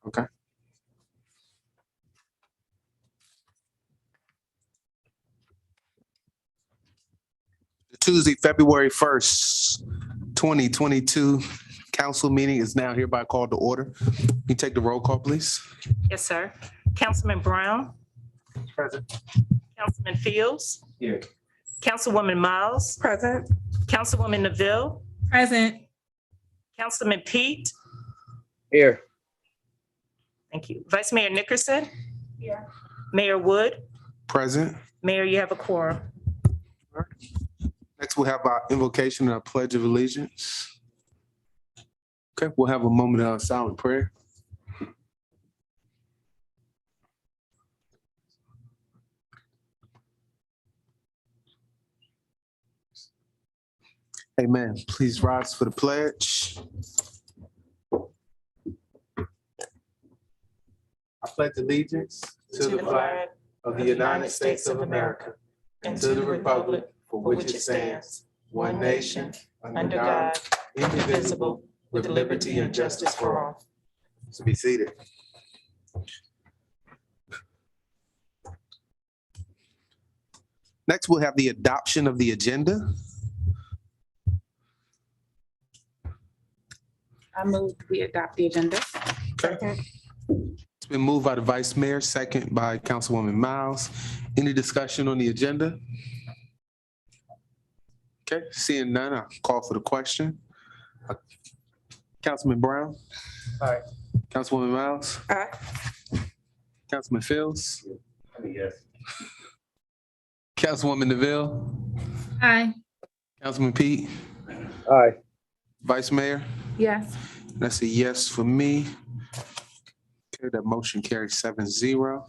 Okay. Tuesday, February 1st, 2022 council meeting is now hereby called to order. Can you take the roll call, please? Yes, sir. Councilman Brown. Present. Councilman Fields. Here. Councilwoman Miles. Present. Councilwoman Neville. Present. Councilman Pete. Here. Thank you. Vice Mayor Nickerson. Here. Mayor Wood. Present. Mayor, you have a quorum. Next, we'll have our invocation and our pledge of allegiance. Okay, we'll have a moment of silent prayer. Amen. Please rise for the pledge. I pledge allegiance to the flag of the United States of America and to the republic for which it stands, one nation, under God, indivisible, with liberty and justice for all. So be seated. Next, we'll have the adoption of the agenda. I move we adopt the agenda. It's been moved by the Vice Mayor, second by Councilwoman Miles. Any discussion on the agenda? Okay, seeing none, I'll call for the question. Councilman Brown? Aye. Councilwoman Miles? Aye. Councilman Fields? Yes. Councilwoman Neville? Aye. Councilman Pete? Aye. Vice Mayor? Yes. That's a yes for me. Okay, that motion carries 7-0.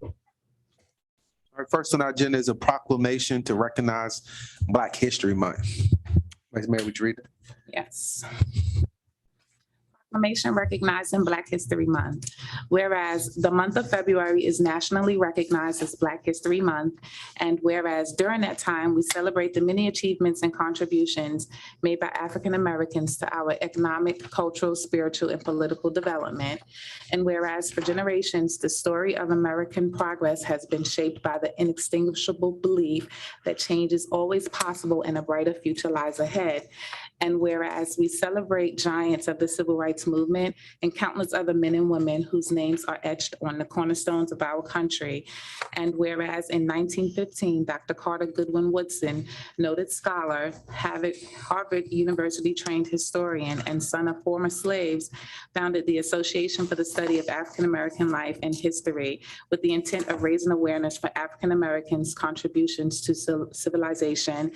All right, first on our agenda is a proclamation to recognize Black History Month. Vice Mayor, would you read it? Yes. Proclamation recognizing Black History Month. Whereas the month of February is nationally recognized as Black History Month, and whereas during that time, we celebrate the many achievements and contributions made by African Americans to our economic, cultural, spiritual, and political development. And whereas for generations, the story of American progress has been shaped by the inextinguishable belief that change is always possible and a brighter future lies ahead. And whereas we celebrate giants of the civil rights movement and countless other men and women whose names are etched on the cornerstones of our country. And whereas in 1915, Dr. Carter Goodwin Woodson, noted scholar, Harvard University trained historian, and son of former slaves, founded the Association for the Study of African American Life and History with the intent of raising awareness for African Americans' contributions to civilization.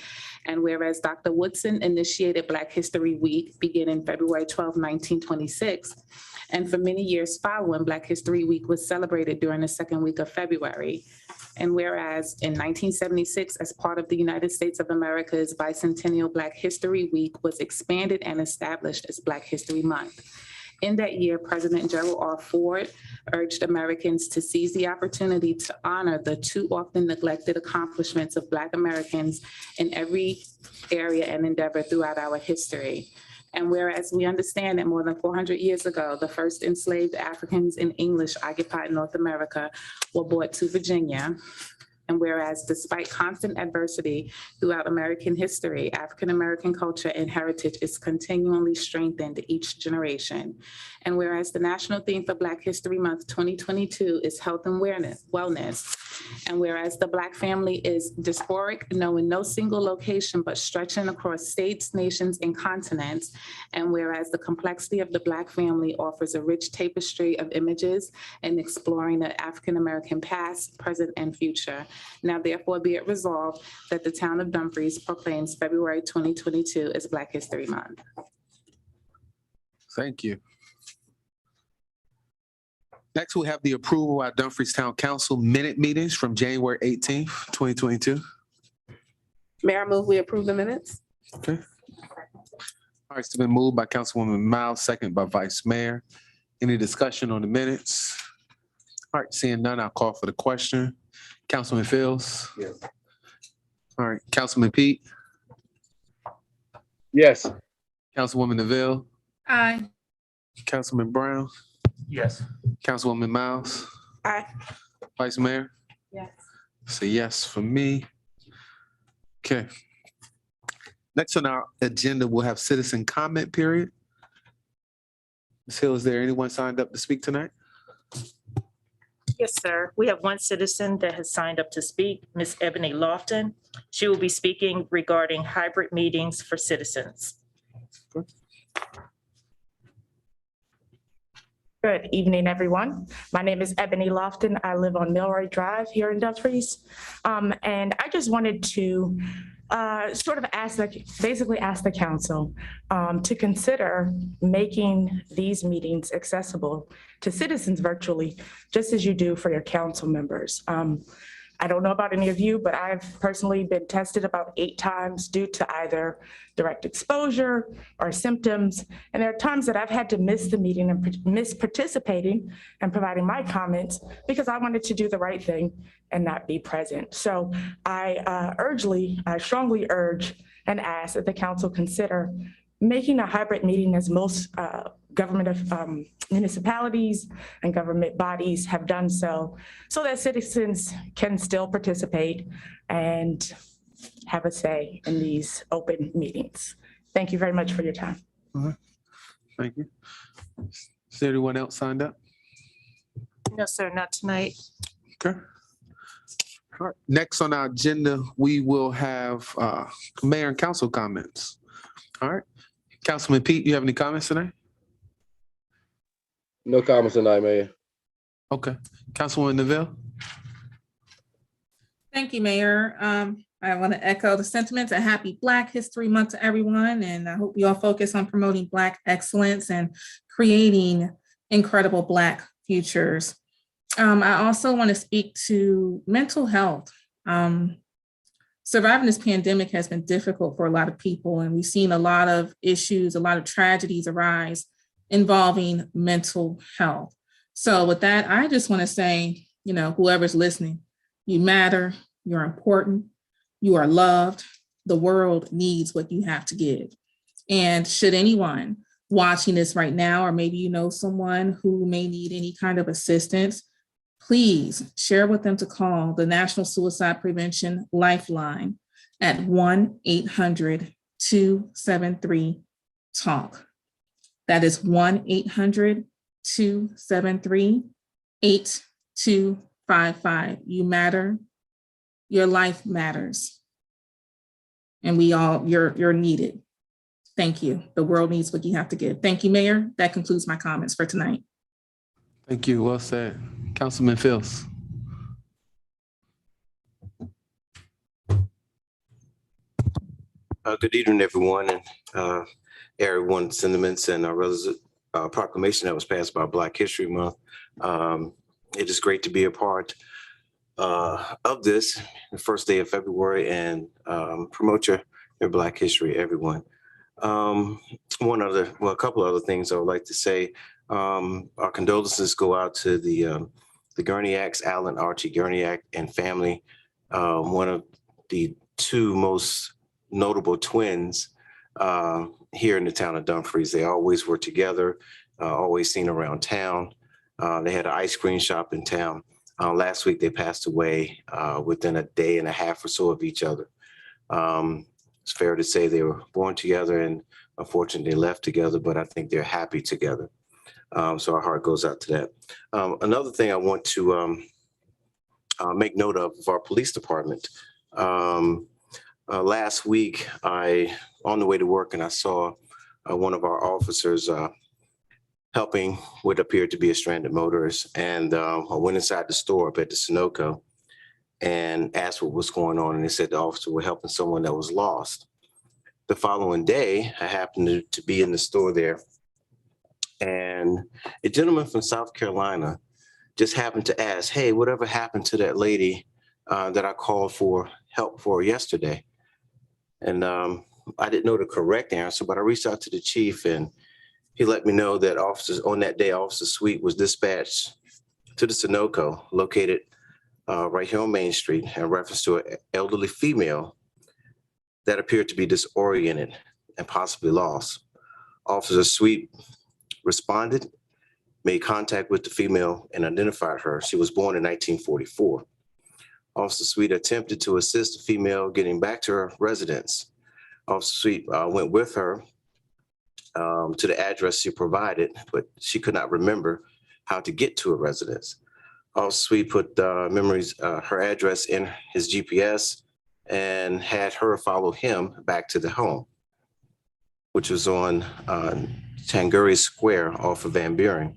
And whereas Dr. Woodson initiated Black History Week beginning February 12, 1926, and for many years following, Black History Week was celebrated during the second week of February. And whereas in 1976, as part of the United States of America's bicentennial Black History Week was expanded and established as Black History Month. In that year, President Gerald R. Ford urged Americans to seize the opportunity to honor the too often neglected accomplishments of Black Americans in every area and endeavor throughout our history. And whereas we understand that more than 400 years ago, the first enslaved Africans in English occupied North America were brought to Virginia. And whereas despite constant adversity throughout American history, African-American culture and heritage is continually strengthened each generation. And whereas the national theme for Black History Month 2022 is health and wellness. And whereas the Black family is diasporic, knowing no single location, but stretching across states, nations, and continents. And whereas the complexity of the Black family offers a rich tapestry of images and exploring the African-American past, present, and future. Now therefore be it resolved that the town of Dumfries proclaims February 2022 as Black History Month. Thank you. Next, we'll have the approval of Dumfries Town Council minute meetings from January 18th, 2022. Mayor, I move we approve the minutes. Okay. All right, it's been moved by Councilwoman Miles, second by Vice Mayor. Any discussion on the minutes? All right, seeing none, I'll call for the question. Councilman Fields? Yes. All right, Councilman Pete? Yes. Councilwoman Neville? Aye. Councilman Brown, Yes. Councilwoman Miles, Aye. Vice Mayor. Yes. It's a yes for me. Okay. Next on our agenda, we'll have citizen comment period. Ms. Hill, is there anyone signed up to speak tonight? Yes, sir. We have one citizen that has signed up to speak, Ms. Ebony Lofton. She will be speaking regarding hybrid meetings for citizens. Good evening, everyone. My name is Ebony Lofton. I live on Milroy Drive here in Dumfries. And I just wanted to basically ask the council to consider making these meetings accessible to citizens virtually, just as you do for your council members. I don't know about any of you, but I've personally been tested about 8 times due to either direct exposure or symptoms. And there are times that I've had to miss the meeting and miss participating and providing my comments because I wanted to do the right thing and not be present. So I strongly urge and ask that the council consider making a hybrid meeting as most government of municipalities and government bodies have done so that citizens can still participate and have a say in these open meetings. Thank you very much for your time. Thank you. Is there anyone else signed up? No, sir, not tonight. Okay. All right. Next on our agenda, we will have mayor and council comments. All right. Councilman Pete, you have any comments tonight? No comments tonight, Mayor. Okay. Councilwoman Neville? Thank you, Mayor. I want to echo the sentiments. A happy Black History Month to everyone. And I hope we all focus on promoting Black excellence and creating incredible Black futures. I also want to speak to mental health. Surviving this pandemic has been difficult for a lot of people, and we've seen a lot of issues, a lot of tragedies arise involving mental health. So with that, I just want to say, whoever's listening, you matter, you're important, you are loved. The world needs what you have to give. And should anyone watching this right now, or maybe you know someone who may need any kind of assistance, please share with them to call the National Suicide Prevention Lifeline at 1-800-273-TALK. That is 1-800-273-8255. You matter. Your life matters. And you're needed. Thank you. The world needs what you have to give. Thank you, Mayor. That concludes my comments for tonight. Thank you. Well said. Councilman Phillips. Good evening, everyone, and everyone's sentiments and proclamation that was passed by Black History Month. It is great to be a part of this, the first day of February, and promote your Black history, everyone. A couple other things I would like to say. Our condolences go out to the Gurniaks, Alan Archie Gurniak and family, one of the 2 most notable twins here in the town of Dumfries. They always were together, always seen around town. They had an ice cream shop in town. Last week, they passed away within a day and a half or so of each other. It's fair to say they were born together and unfortunately they left together, but I think they're happy together. So our heart goes out to that. Another thing I want to make note of our police department. Last week, on the way to work, and I saw one of our officers helping what appeared to be a stranded motorist. And I went inside the store up at the Sunoco and asked what was going on. And they said the officer was helping someone that was lost. The following day, I happened to be in the store there. And a gentleman from South Carolina just happened to ask, hey, whatever happened to that lady that I called for help for yesterday? And I didn't know the correct answer, but I reached out to the chief and he let me know that on that day, Officer Sweet was dispatched to the Sunoco, located right here on Main Street, in reference to an elderly female that appeared to be disoriented and possibly lost. Officer Sweet responded, made contact with the female and identified her. She was born in 1944. Officer Sweet attempted to assist the female getting back to her residence. Officer Sweet went with her to the address she provided, but she could not remember how to get to her residence. Officer Sweet put her address in his GPS and had her follow him back to the home, which was on Tanguri Square off of Van Buren.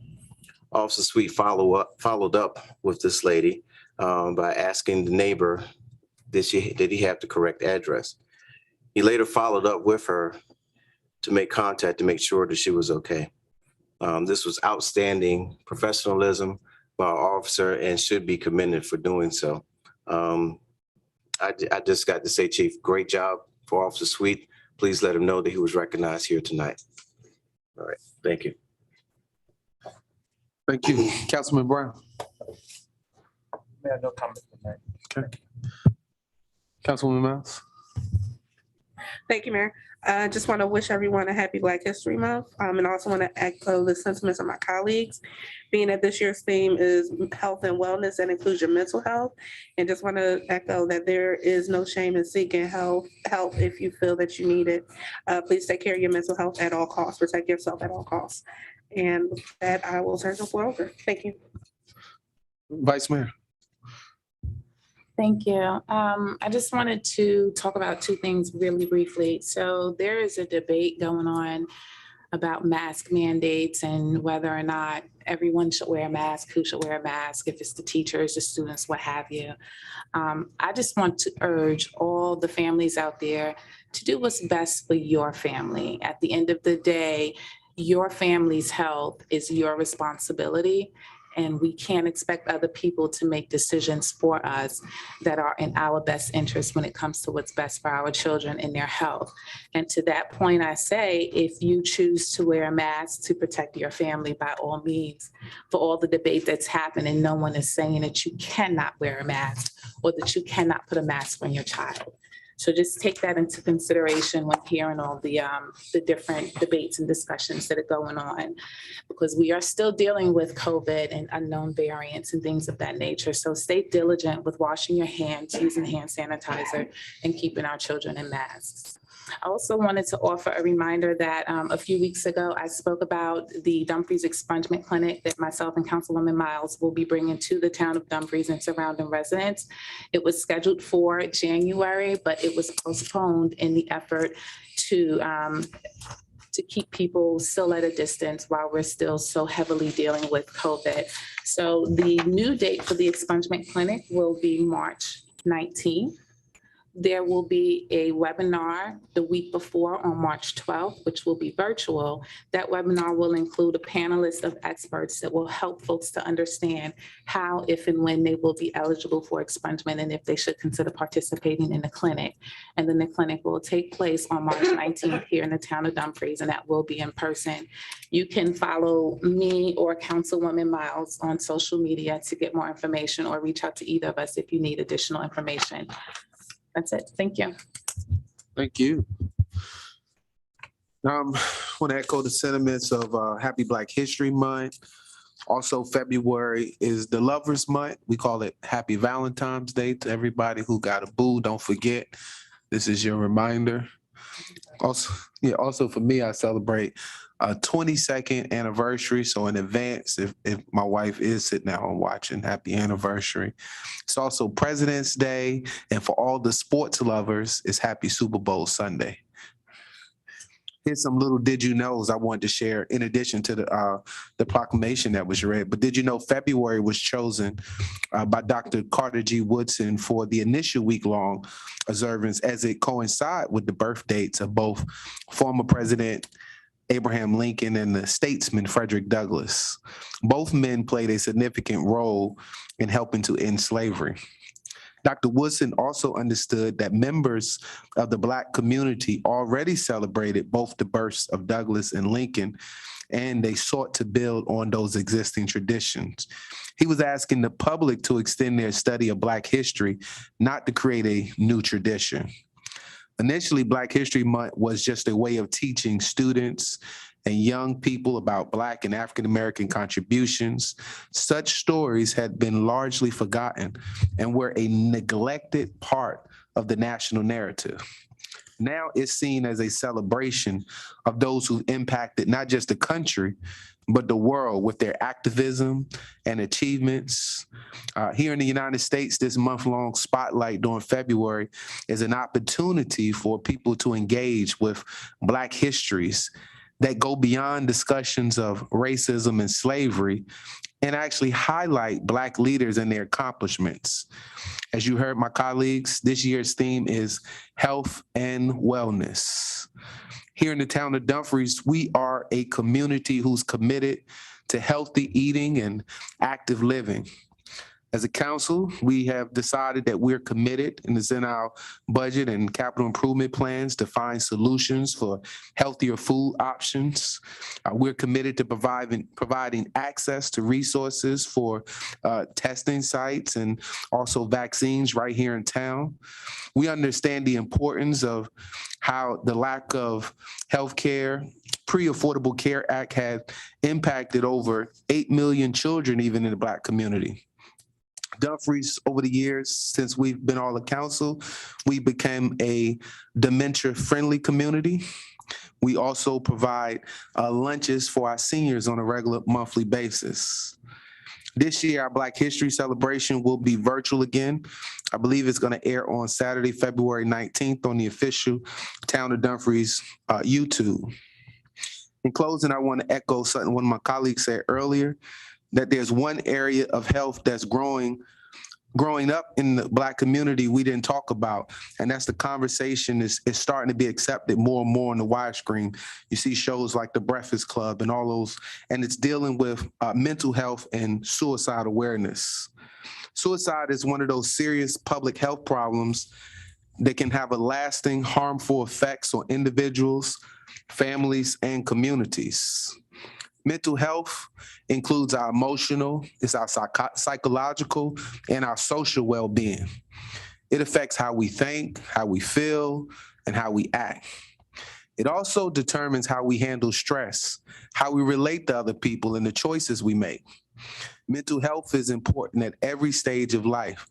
Officer Sweet followed up with this lady by asking the neighbor, did he have the correct address? He later followed up with her to make contact to make sure that she was okay. This was outstanding professionalism by our officer and should be commended for doing so. I just got to say, Chief, great job for Officer Sweet. Please let him know that he was recognized here tonight. All right, thank you. Thank you. Councilman Brown. Mayor, no comment tonight. Okay. Councilwoman Miles. Thank you, Mayor. I just want to wish everyone a happy Black History Month, and also want to echo the sentiments of my colleagues, being that this year's theme is health and wellness and includes your mental health. And just want to echo that there is no shame in seeking help if you feel that you need it. Please take care of your mental health at all costs. Protect yourself at all costs. And with that, I will turn the floor over. Thank you. Vice Mayor. Thank you. I just wanted to talk about two things really briefly. So there is a debate going on about mask mandates and whether or not everyone should wear a mask, who should wear a mask, if it's the teachers, the students, what have you. I just want to urge all the families out there to do what's best for your family. At the end of the day, your family's health is your responsibility. And we can't expect other people to make decisions for us that are in our best interest when it comes to what's best for our children and their health. And to that point, I say, if you choose to wear a mask to protect your family, by all means. For all the debate that's happening, no one is saying that you cannot wear a mask or that you cannot put a mask on your child. So just take that into consideration when hearing all the different debates and discussions that are going on, because we are still dealing with COVID and unknown variants and things of that nature. So stay diligent with washing your hands, using hand sanitizer, and keeping our children in masks. I also wanted to offer a reminder that a few weeks ago, I spoke about the Dumfries Expungement Clinic that myself and Councilwoman Miles will be bringing to the town of Dumfries and surrounding residents. It was scheduled for January, but it was postponed in the effort to keep people still at a distance while we're still so heavily dealing with COVID. So the new date for the expungement clinic will be March 19th. There will be a webinar the week before on March 12th, which will be virtual. That webinar will include a panelist of experts that will help folks to understand how, if and when they will be eligible for expungement and if they should consider participating in the clinic. And then the clinic will take place on March 19th here in the town of Dumfries, and that will be in person. You can follow me or Councilwoman Miles on social media to get more information, or reach out to either of us if you need additional information. That's it. Thank you. Thank you. Want to echo the sentiments of Happy Black History Month. Also, February is the Lovers Month. We call it Happy Valentine's Day to everybody who got a boo. Don't forget, this is your reminder. Also for me, I celebrate a 22nd anniversary. So in advance, if my wife is sitting at home watching, happy anniversary. It's also President's Day. And for all the sports lovers, it's Happy Super Bowl Sunday. Here's some little did you knows I wanted to share in addition to the proclamation that was read. But did you know February was chosen by Dr. Carter G. Woodson for the initial week-long observance as it coincided with the birth dates of both former President Abraham Lincoln and the statesman Frederick Douglass. Both men played a significant role in helping to end slavery. Dr. Woodson also understood that members of the Black community already celebrated both the births of Douglass and Lincoln, and they sought to build on those existing traditions. He was asking the public to extend their study of Black history, not to create a new tradition. Initially, Black History Month was just a way of teaching students and young people about Black and African-American contributions, such stories had been largely forgotten and were a neglected part of the national narrative. Now it's seen as a celebration of those who impacted not just the country, but the world with their activism and achievements. Here in the United States, this month-long spotlight during February is an opportunity for people to engage with Black histories that go beyond discussions of racism and slavery and actually highlight Black leaders and their accomplishments. As you heard my colleagues, this year's theme is health and wellness. Here in the town of Dumfries, we are a community who's committed to healthy eating and active living. As a council, we have decided that we're committed, and it's in our budget and capital improvement plans to find solutions for healthier food options. We're committed to providing access to resources for testing sites and also vaccines right here in town. We understand the importance of how the lack of healthcare, Pre-Affordable Care Act has impacted over 8 million children, even in the Black community. Dumfries, over the years, since we've been all a council, we became a dementia-friendly community. We also provide lunches for our seniors on a regular monthly basis. This year, our Black History Celebration will be virtual again. I believe it's going to air on Saturday, February 19th on the official Town of Dumfries YouTube. In closing, I want to echo something one of my colleagues said earlier, that there's one area of health that's growing up in the Black community we didn't talk about, and that's the conversation is starting to be accepted more and more on the widescreen. You see shows like The Breakfast Club and all those, and it's dealing with mental health and suicide awareness. Suicide is one of those serious public health problems that can have a lasting harmful effects on individuals, families, and communities. Mental health includes our emotional, it's our psychological, and our social well-being. It affects how we think, how we feel, and how we act. It also determines how we handle stress, how we relate to other people, and the choices we make. Mental health is important at every stage of life,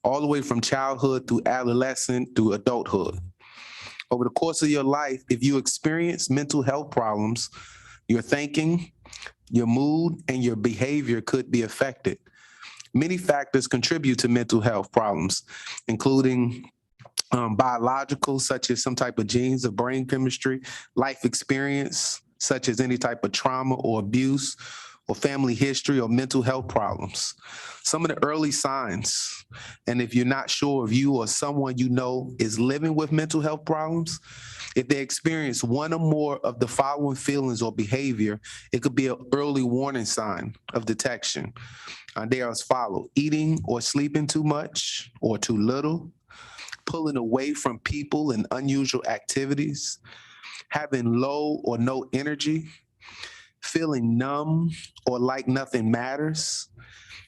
all the way from childhood through adolescence through adulthood. Over the course of your life, if you experience mental health problems, your thinking, your mood, and your behavior could be affected. Many factors contribute to mental health problems, including biological, such as some type of genes or brain chemistry, life experience, such as any type of trauma or abuse, or family history or mental health problems. Some of the early signs, and if you're not sure if you or someone you know is living with mental health problems, if they experience one or more of the following feelings or behavior, it could be an early warning sign of detection. They are as follows: eating or sleeping too much or too little, pulling away from people and unusual activities, having low or no energy, feeling numb or like nothing matters,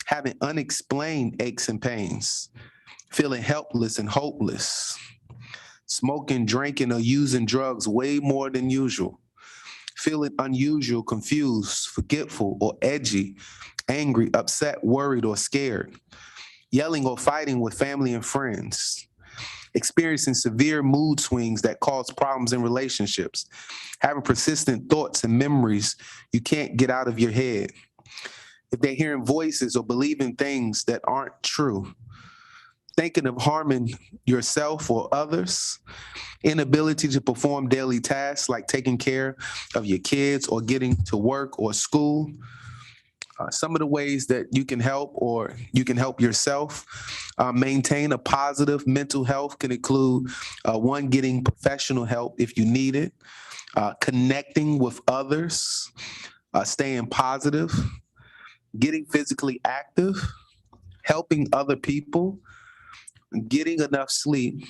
having unexplained aches and pains, feeling helpless and hopeless, smoking, drinking, or using drugs way more than usual, feeling unusual, confused, forgetful, or edgy, angry, upset, worried, or scared, yelling or fighting with family and friends, experiencing severe mood swings that cause problems in relationships, having persistent thoughts and memories you can't get out of your head, if they're hearing voices or believing things that aren't true, thinking of harming yourself or others, inability to perform daily tasks like taking care of your kids or getting to work or school. Some of the ways that you can help or you can help yourself maintain a positive mental health can include one, getting professional help if you need it, connecting with others, staying positive, getting physically active, helping other people, getting enough sleep,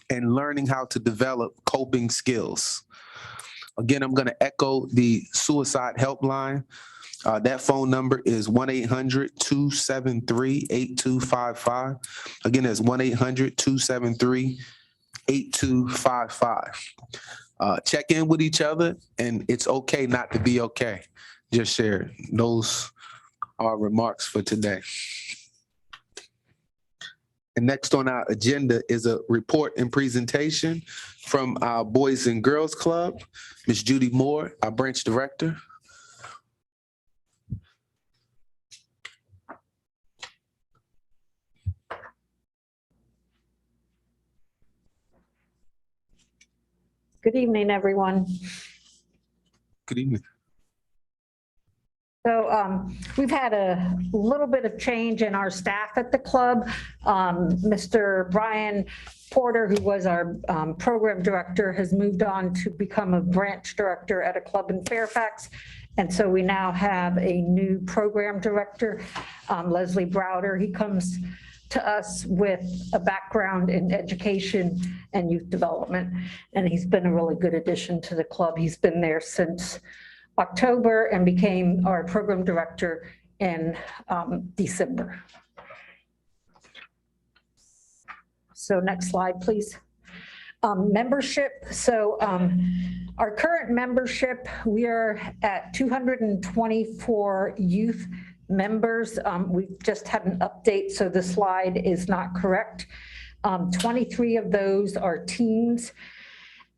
and learning how to develop coping skills. Again, I'm going to echo the suicide helpline. That phone number is 1-800-273-8255. Again, that's 1-800-273-8255. check in with each other, and it's okay not to be okay. Just share. Those are remarks for today. And next on our agenda is a report and presentation from our Boys and Girls Club. Ms. Judy Moore, our branch director. Good evening, everyone. Good evening. So we've had a little bit of change in our staff at the club. Mr. Brian Porter, who was our program director, has moved on to become a branch director at a club in Fairfax. And so we now have a new program director, Leslie Browder. He comes to us with a background in education and youth development, and he's been a really good addition to the club. He's been there since October and became our program director in December. So next slide, please. Membership. So our current membership, we are at 224 youth members. We've just had an update, so the slide is not correct. 23 of those are teens,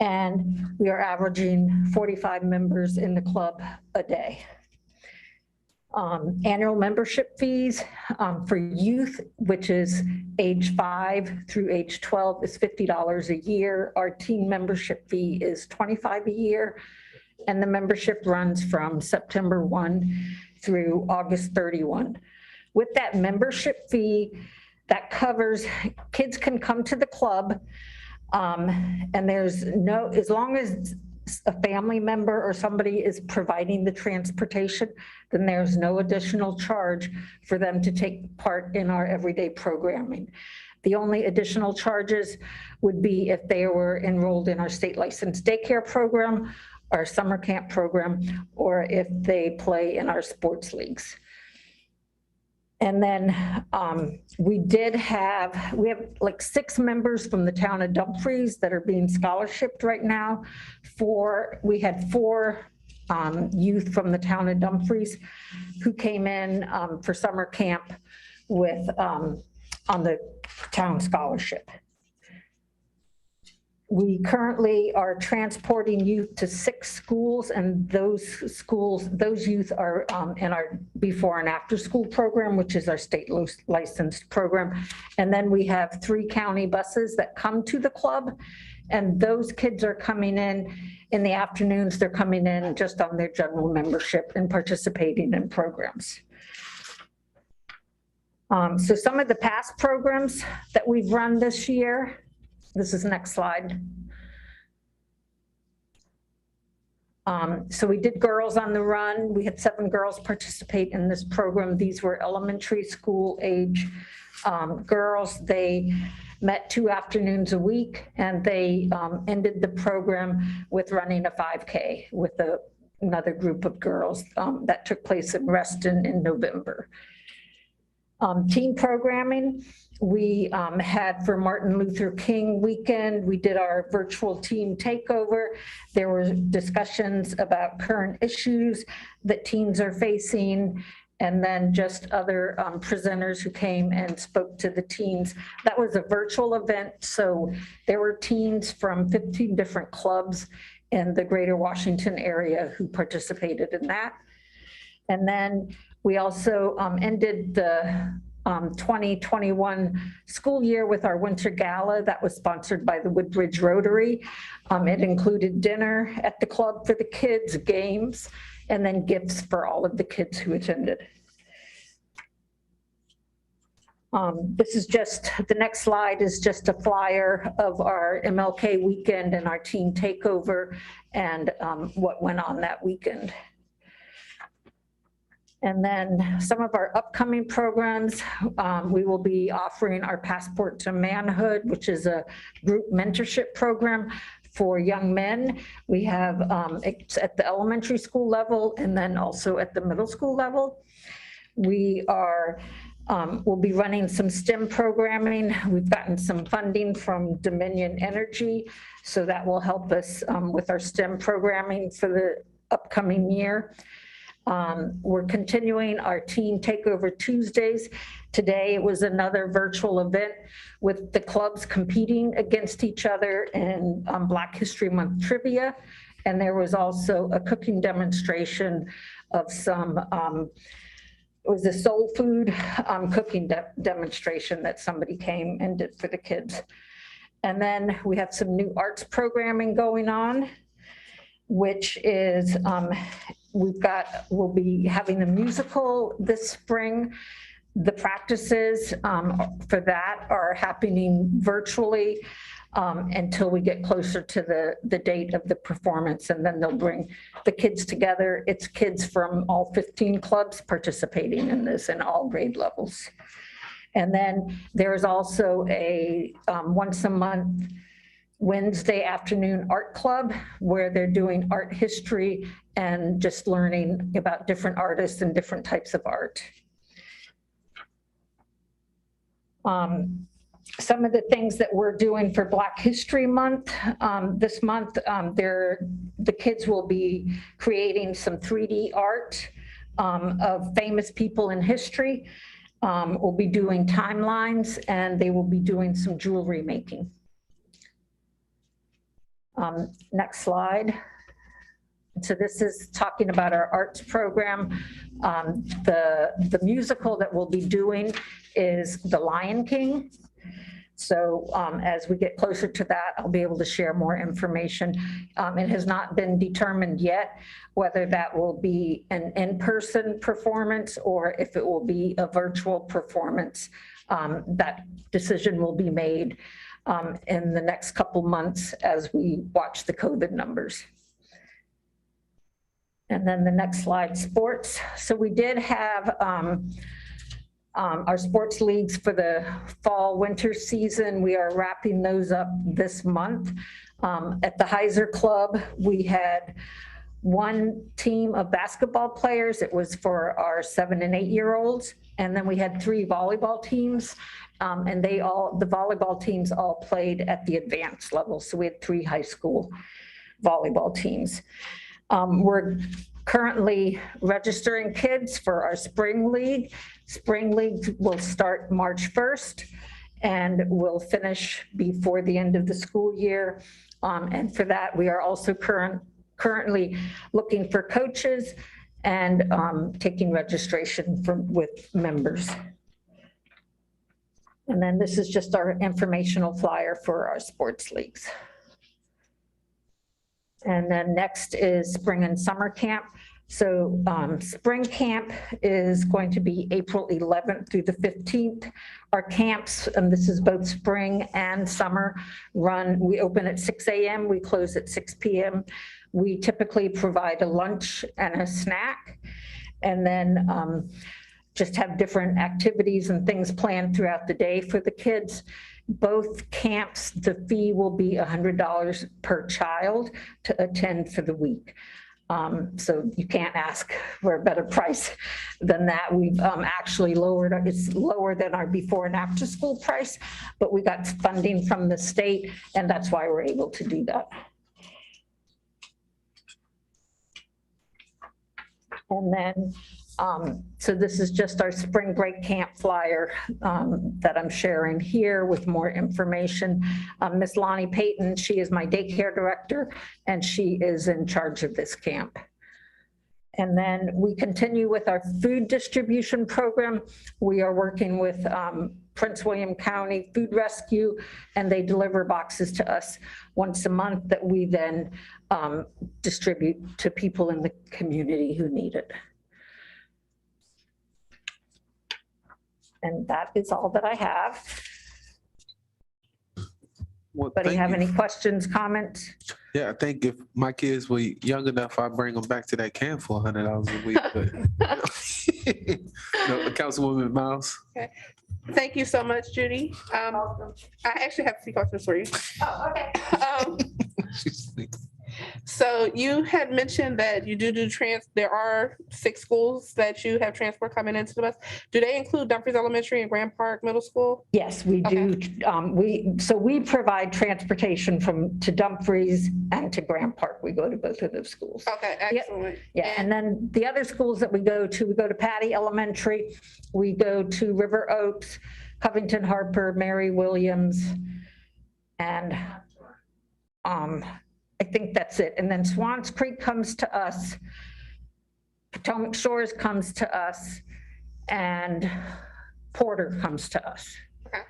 and we are averaging 45 members in the club a day. Annual membership fees for youth, which is age 5 through age 12, is $50 a year. Our teen membership fee is $25 a year, and the membership runs from September 1 through August 31. With that membership fee, that covers, kids can come to the club, and there's no, as long as a family member or somebody is providing the transportation, then there's no additional charge for them to take part in our everyday programming. The only additional charges would be if they were enrolled in our state licensed daycare program, our summer camp program, or if they play in our sports leagues. And then we have like 6 members from the town of Dumfries that are being scholarshiped right now. We had 4 youth from the town of Dumfries who came in for summer camp with on the town scholarship. We currently are transporting youth to 6 schools, and those youth are in our before and after school program, which is our state licensed program. And then we have 3 county buses that come to the club, and those kids are coming in the afternoons. They're coming in just on their general membership and participating in programs. So some of the past programs that we've run this year. This is the next slide. So we did Girls on the Run. We had 7 girls participate in this program. These were elementary school age girls. They met 2 afternoons a week, and they ended the program with running a 5K with another group of girls that took place in Reston in November. Teen programming. We had for Martin Luther King weekend, we did our virtual teen takeover. There were discussions about current issues that teens are facing, and then just other presenters who came and spoke to the teens. That was a virtual event, so there were teens from 15 different clubs in the greater Washington area who participated in that. And then we also ended the 2021 school year with our winter gala that was sponsored by the Woodbridge Rotary. It included dinner at the club for the kids, games, and then gifts for all of the kids who attended. This is just, the next slide is just a flyer of our MLK weekend and our teen takeover and what went on that weekend. And then some of our upcoming programs, we will be offering our Passport to Manhood, which is a group mentorship program for young men. We have it's at the elementary school level and then also at the middle school level. We are We'll be running some STEM programming. We've gotten some funding from Dominion Energy, so that will help us with our STEM programming for the upcoming year. We're continuing our Teen Takeover Tuesdays. Today it was another virtual event with the clubs competing against each other in Black History Month trivia. And there was also a cooking demonstration of some, it was a soul food cooking demonstration that somebody came and did for the kids. And then we have some new arts programming going on, which is, we'll be having a musical this spring. The practices for that are happening virtually until we get closer to the date of the performance, and then they'll bring the kids together. It's kids from all 15 clubs participating in this in all grade levels. And then there's also a once a month Wednesday afternoon art club where they're doing art history and just learning about different artists and different types of art. Some of the things that we're doing for Black History Month, this month, the kids will be creating some 3D art of famous people in history. We'll be doing timelines, and they will be doing some jewelry making. Next slide. So this is talking about our arts program. The musical that we'll be doing is The Lion King. So as we get closer to that, I'll be able to share more information. It has not been determined yet whether that will be an in-person performance or if it will be a virtual performance. That decision will be made in the next couple months as we watch the COVID numbers. And then the next slide, sports. So we did have our sports leagues for the fall winter season. We are wrapping those up this month. At the Heiser Club, we had one team of basketball players. It was for our 7 and 8 year olds. And then we had 3 volleyball teams. And the volleyball teams all played at the advanced level. So we had 3 high school volleyball teams. We're currently registering kids for our spring league. Spring league will start March 1st and will finish before the end of the school year. And for that, we are also currently looking for coaches and taking registration with members. And then this is just our informational flyer for our sports leagues. And then next is spring and summer camp. So spring camp is going to be April 11th through the 15th. Our camps, and this is both spring and summer, we open at 6 a.m., we close at 6 p.m. We typically provide a lunch and a snack, and then just have different activities and things planned throughout the day for the kids. Both camps, the fee will be $100 per child to attend for the week. So you can't ask for a better price than that. We've actually lowered, it's lower than our before and after school price, but we got funding from the state, and that's why we're able to do that. And then, so this is just our spring break camp flyer that I'm sharing here with more information. Miss Lonnie Payton, she is my daycare director, and she is in charge of this camp. And then we continue with our food distribution program. We are working with Prince William County Food Rescue, and they deliver boxes to us once a month that we then distribute to people in the community who need it. And that is all that I have. Well, Anybody have thank you. any questions, comments? Yeah, I think if my kids were young enough, I'd bring them back to that camp for $100 a week. But no, Councilwoman Miles. Thank you so much, Judy. I actually have 3 questions for you. Oh, okay. So you had mentioned that you do there are 6 schools that you have transport coming into the bus. Do they include Dumfries Elementary and Grand Park Middle School? Yes, we do. We provide transportation to Dumfries and to Grant Park. We go to both of those schools. Okay, excellent. Yeah, and then the other schools that we go to Patty Elementary, we go to River Oaks, Covington Harper, Mary Williams, and I think that's it. And then Swans Creek comes to us, Potomac Shores comes to us, and Porter comes to us. Okay.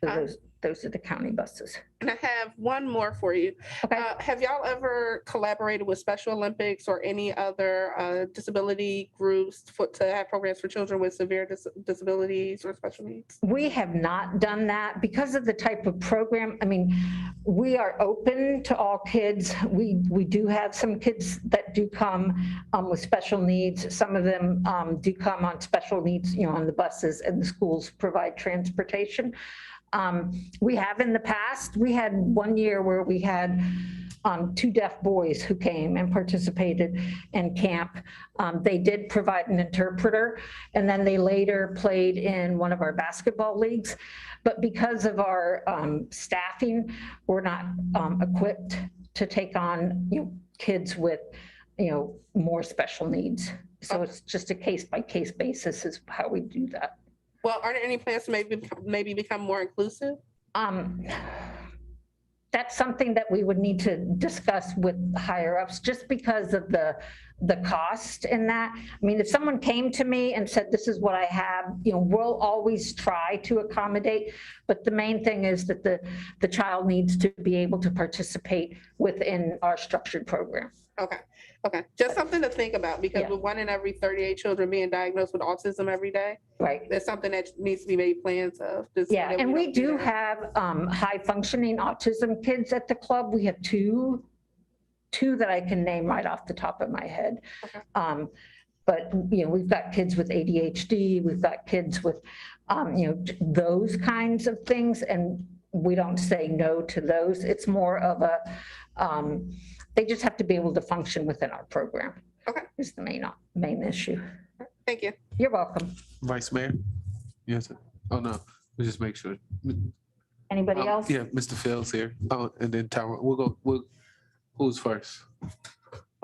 So those are the county buses. And I have one more for you. Okay. Have y'all ever collaborated with Special Olympics or any other disability groups to have programs for children with severe disabilities or special needs? We have not done that because of the type of program. I mean, we are open to all kids. We do have some kids that do come with special needs. Some of them do come on special needs, on the buses, and the schools provide transportation. We have in the past, we had one year where we had 2 deaf boys who came and participated in camp. They did provide an interpreter, and then they later played in one of our basketball leagues. But because of our staffing, we're not equipped to take on kids with more special needs. So it's just a case-by-case basis is how we do that. Well, are there any plans to maybe become more inclusive? That's something that we would need to discuss with higher ups, just because of the cost in that. I mean, if someone came to me and said, this is what I have, we'll always try to accommodate. But the main thing is that the child needs to be able to participate within our structured program. Okay. Just something to think about, because with 1 in every 38 children being diagnosed with autism every day, right? There's something that needs to be made plans of. Yeah, and we do have high functioning autism kids at the club. We have two that I can name right off the top of my head. Okay. But we've got kids with ADHD, we've got kids with those kinds of things, and we don't say no to those. It's more of a they just have to be able to function within our program. Okay. Is the main issue. Thank you. You're welcome. Vice Mayor? Yes. Oh, no, we'll just make sure. Anybody else? Yeah, Mr. Phillips here. Oh, and then Tyrone. Who's first?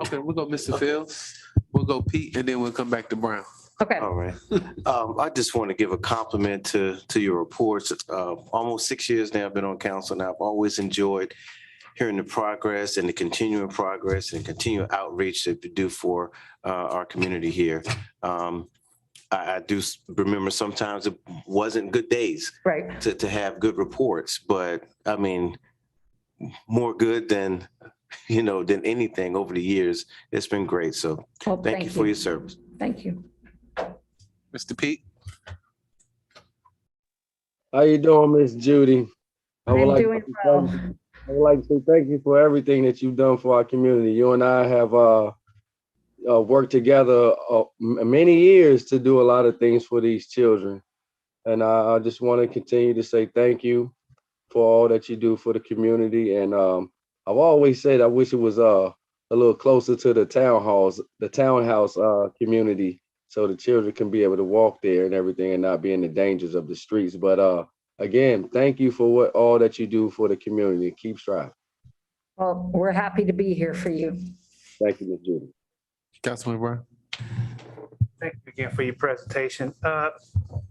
Okay, we'll go Mr. Fields, we'll go Pete, and then we'll come back to Brown. Okay. All right. I just want to give a compliment to your reports. Almost 6 years now I've been on council, and I've always enjoyed hearing the progress and the continuing progress and continuing outreach that we do for our community here. I do remember sometimes it wasn't good days, right, to have good reports, but I mean, more good than anything over the years. It's been great. So thank you for your service. Thank you. Mr. Pete? How you doing, Miss Judy? I'm doing well. I would like to say thank you for everything that you've done for our community. You and I have worked together many years to do a lot of things for these children. And I just want to continue to say thank you for all that you do for the community. And I've always said I wish it was a little closer to the townhouse community, so the children can be able to walk there and everything and not be in the dangers of the streets. But again, thank you for all that you do for the community. Keep striving. Well, we're happy to be here for you. Thank you, Ms. Judy. Councilman Brown? Thank you again for your presentation.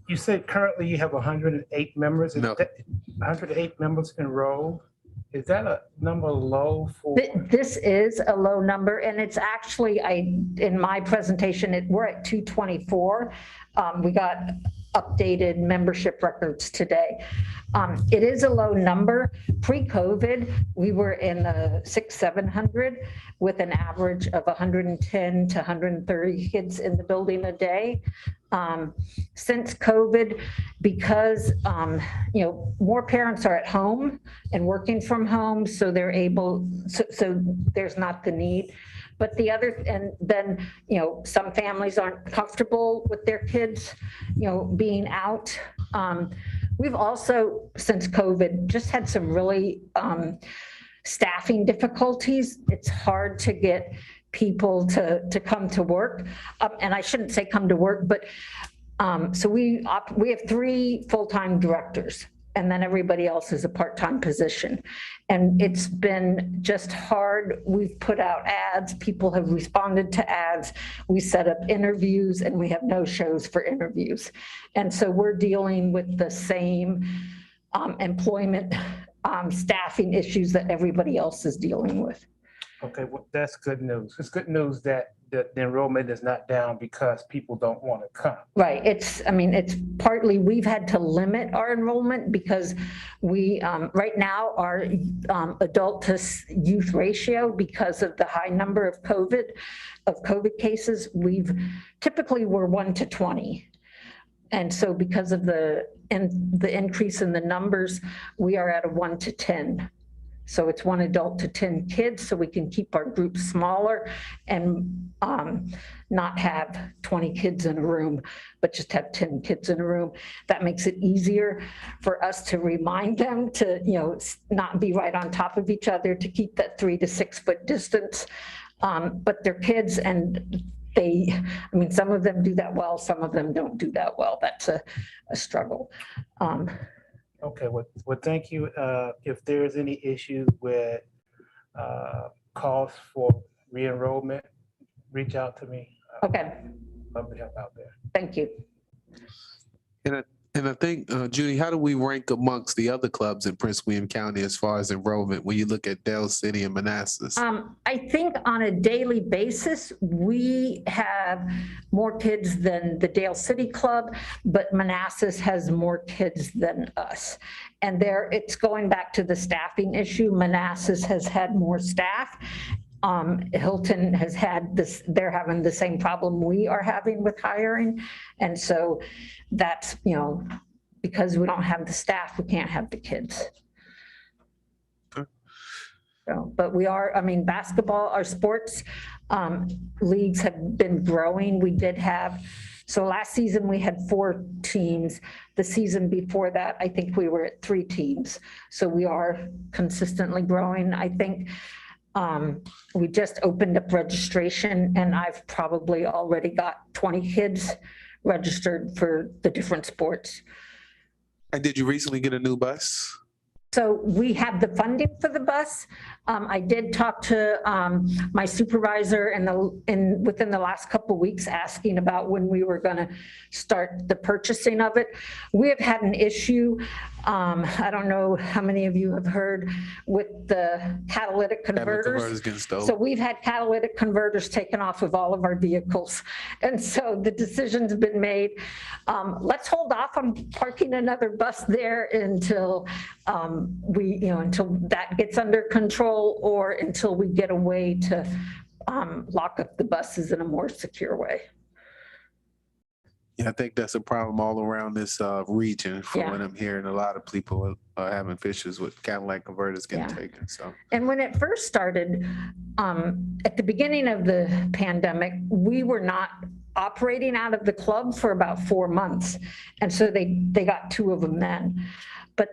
You said currently you have 108 members. No. 108 members enrolled. Is that a number low for? This is a low number, and it's actually, in my presentation, we're at 224. We got updated membership records today. It is a low number. Pre-COVID, we were in the 600-700 with an average of 110 to 130 kids in the building a day. Since COVID, because more parents are at home and working from home, so they're able, so there's not the need. But and then some families aren't comfortable with their kids being out. We've also, since COVID, just had some really staffing difficulties. It's hard to get people to come to work. And I shouldn't say come to work, but so we have 3 full-time directors, and then everybody else is a part-time position. And it's been just hard. We've put out ads. People have responded to ads. We set up interviews, and we have no shows for interviews. And so we're dealing with the same employment staffing issues that everybody else is dealing with. Okay, well, that's good news. It's good news that the enrollment is not down because people don't want to come. Right. It's partly, we've had to limit our enrollment because we, right now, our adult to youth ratio, because of the high number of COVID cases, typically we're 1 to 20. And so because of the increase in the numbers, we are at a 1 to 10. So it's 1 adult to 10 kids, so we can keep our group smaller and not have 20 kids in a room, but just have 10 kids in a room. That makes it easier for us to remind them to, not be right on top of each other, to keep that 3 to 6 foot distance. But they're kids, and some of them do that well, some of them don't do that well. That's a struggle. Okay, well, thank you. If there's any issues with calls for re-enrollment, reach out to me. Okay, Love to help out there. thank you. And I think, Judy, how do we rank amongst the other clubs in Prince William County as far as enrollment when you look at Dale City and Manassas? I think on a daily basis, we have more kids than the Dale City Club, but Manassas has more kids than us. And it's going back to the staffing issue. Manassas has had more staff. Hilton has had this, they're having the same problem we are having with hiring. And so that's, because we don't have the staff, we can't have the kids. So, but we are, basketball, our sports leagues have been growing. We did have, so last season we had 4 teams. The season before that, I think we were at 3 teams. So we are consistently growing. I think we just opened up registration, and I've probably already got 20 kids registered for the different sports. And did you recently get a new bus? So we have the funding for the bus. I did talk to my supervisor within the last couple of weeks, asking about when we were going to start the purchasing of it. We have had an issue. I don't know how many of you have heard with the catalytic converters. So we've had catalytic converters taken off of all of our vehicles. And so the decision's been made. Let's hold off on parking another bus there until until that gets under control, or until we get a way to lock up the buses in a more secure way. Yeah, I think that's a problem all around this region. From Yeah. what I'm hearing, a lot of people are having issues with Cadillac converters getting taken. So, And when it first started, at the beginning of the pandemic, we were not operating out of the club for about 4 months. And so they got 2 of them then. But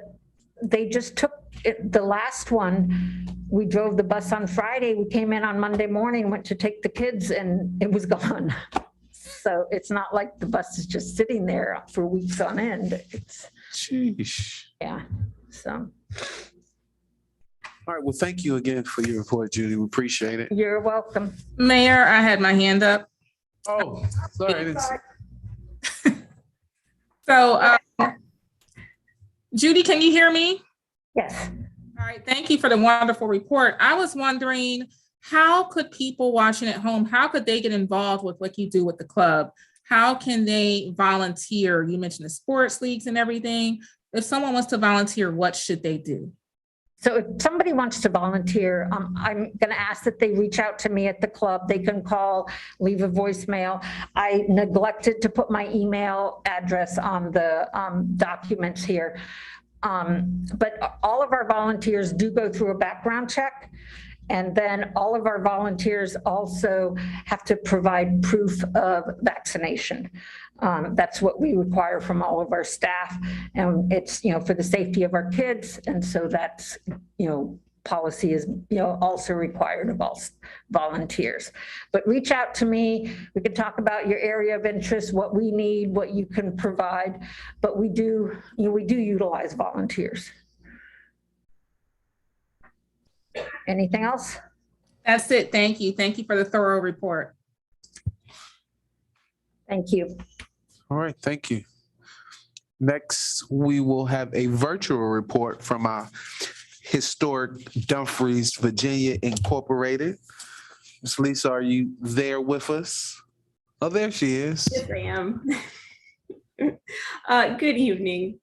they just took it, the last one, we drove the bus on Friday, we came in on Monday morning, went to take the kids, and it was gone. So it's not like the bus is just sitting there for weeks on end. sheesh. Yeah, so. All right. Well, thank you again for your report, Judy. We appreciate it. You're welcome. Mayor, I had my hand up. Oh, sorry. I didn't see. So, Judy, can you hear me? Yes. All right, thank you for the wonderful report. I was wondering, how could people watching at home, how could they get involved with what you do with the club? How can they volunteer? You mentioned the sports leagues and everything. If someone wants to volunteer, what should they do? So if somebody wants to volunteer, I'm going to ask that they reach out to me at the club. They can call, leave a voicemail. I neglected to put my email address on the documents here. But all of our volunteers do go through a background check. And then all of our volunteers also have to provide proof of vaccination. That's what we require from all of our staff. And it's, for the safety of our kids. And so that's, policy is, also required of all volunteers. But reach out to me. We can talk about your area of interest, what we need, what you can provide. But we do utilize volunteers. Anything else? That's it. Thank you. Thank you for the thorough report. Thank you. All right, thank you. Next, we will have a virtual report from our historic Dumfries, Virginia Incorporated. Ms. Lisa, are you there with us? Oh, there she is. Yes, I am. Good evening.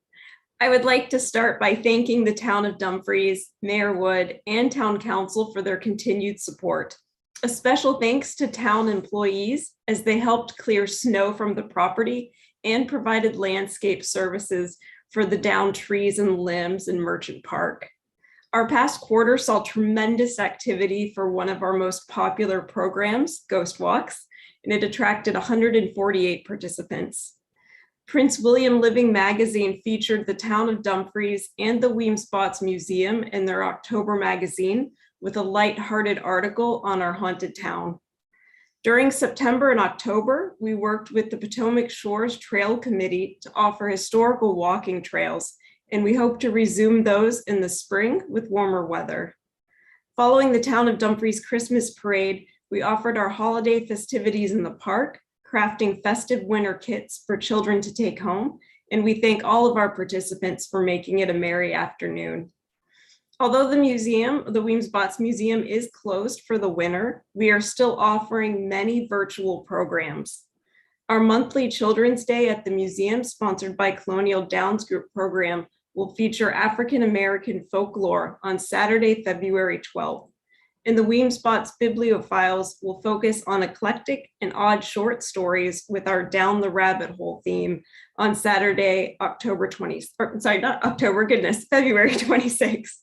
I would like to start by thanking the town of Dumfries, Mayor Wood, and town council for their continued support. A special thanks to town employees as they helped clear snow from the property and provided landscape services for the downed trees and limbs in Merchant Park. Our past quarter saw tremendous activity for one of our most popular programs, Ghost Walks, and it attracted 148 participants. Prince William Living magazine featured the town of Dumfries and the Weems Spots Museum in their October magazine with a lighthearted article on our haunted town. During September and October, we worked with the Potomac Shores Trail Committee to offer historical walking trails, and we hope to resume those in the spring with warmer weather. Following the town of Dumfries Christmas parade, we offered our holiday festivities in the park, crafting festive winter kits for children to take home, and we thank all of our participants for making it a merry afternoon. Although the museum, the Weems Spots Museum, is closed for the winter, we are still offering many virtual programs. Our monthly Children's Day at the museum, sponsored by Colonial Downs Group program, will feature African-American folklore on Saturday, February 12th. And the Weems Spots Bibliophiles will focus on eclectic and odd short stories with our Down the Rabbit Hole theme on Saturday, February 26th.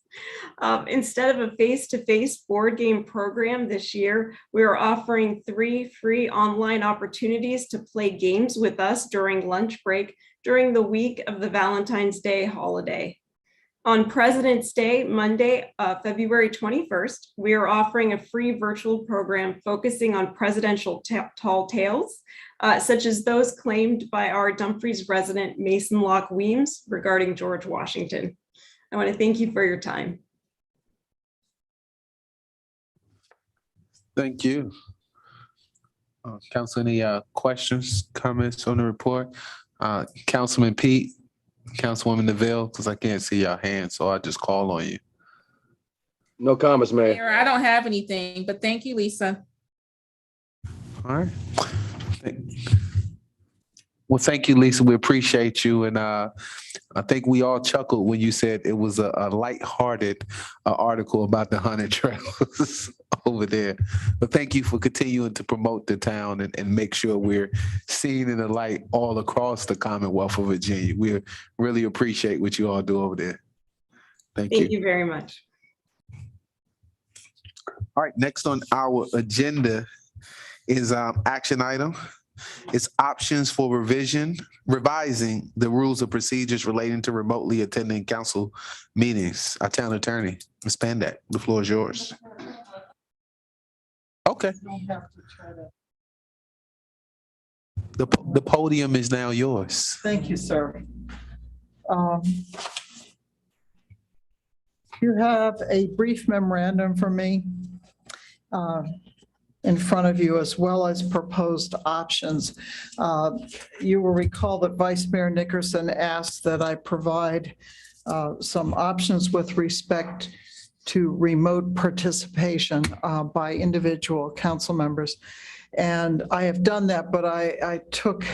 Instead of a face-to-face board game program this year, we are offering 3 free online opportunities to play games with us during lunch break during the week of the Valentine's Day holiday. On President's Day, Monday, February 21st, we are offering a free virtual program focusing on presidential tall tales, such as those claimed by our Dumfries resident Mason Locke Weems regarding George Washington. I want to thank you for your time. Thank you. Council, any questions, comments on the report? Councilman Pete, Councilwoman Neville, because I can't see your hand, so I just call on you. No comments, Mayor. Mayor, I don't have anything, but thank you, Lisa. All right. Well, thank you, Lisa. We appreciate you. And I think we all chuckled when you said it was a lighthearted article about the haunted trails over there. But thank you for continuing to promote the town and make sure we're seen in the light all across the Commonwealth of Virginia. We really appreciate what you all do over there. Thank you. Thank you very much. All right, next on our agenda is action item. It's options for revising the rules of procedures relating to remotely attending council meetings. Our town attorney, Ms. Pandak, the floor is yours. Okay. The podium is now yours. Thank you, sir. You have a brief memorandum from me in front of you, as well as proposed options. You will recall that Vice Mayor Nickerson asked that I provide some options with respect to remote participation by individual council members. And I have done that, but I took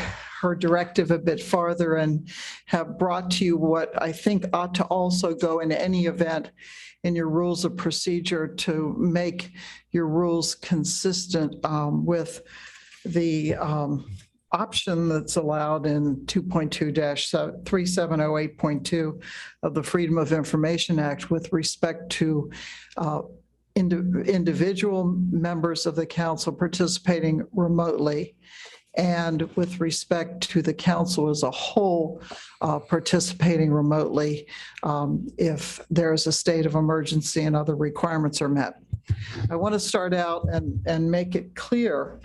her directive a bit farther and have brought to you what I think ought to also go in any event in your rules of procedure to make your rules consistent with the option that's allowed in 2.2-3708.2 of the Freedom of Information Act with respect to individual members of the council participating remotely and with respect to the council as a whole participating remotely if there is a state of emergency and other requirements are met. I want to start out and make it clear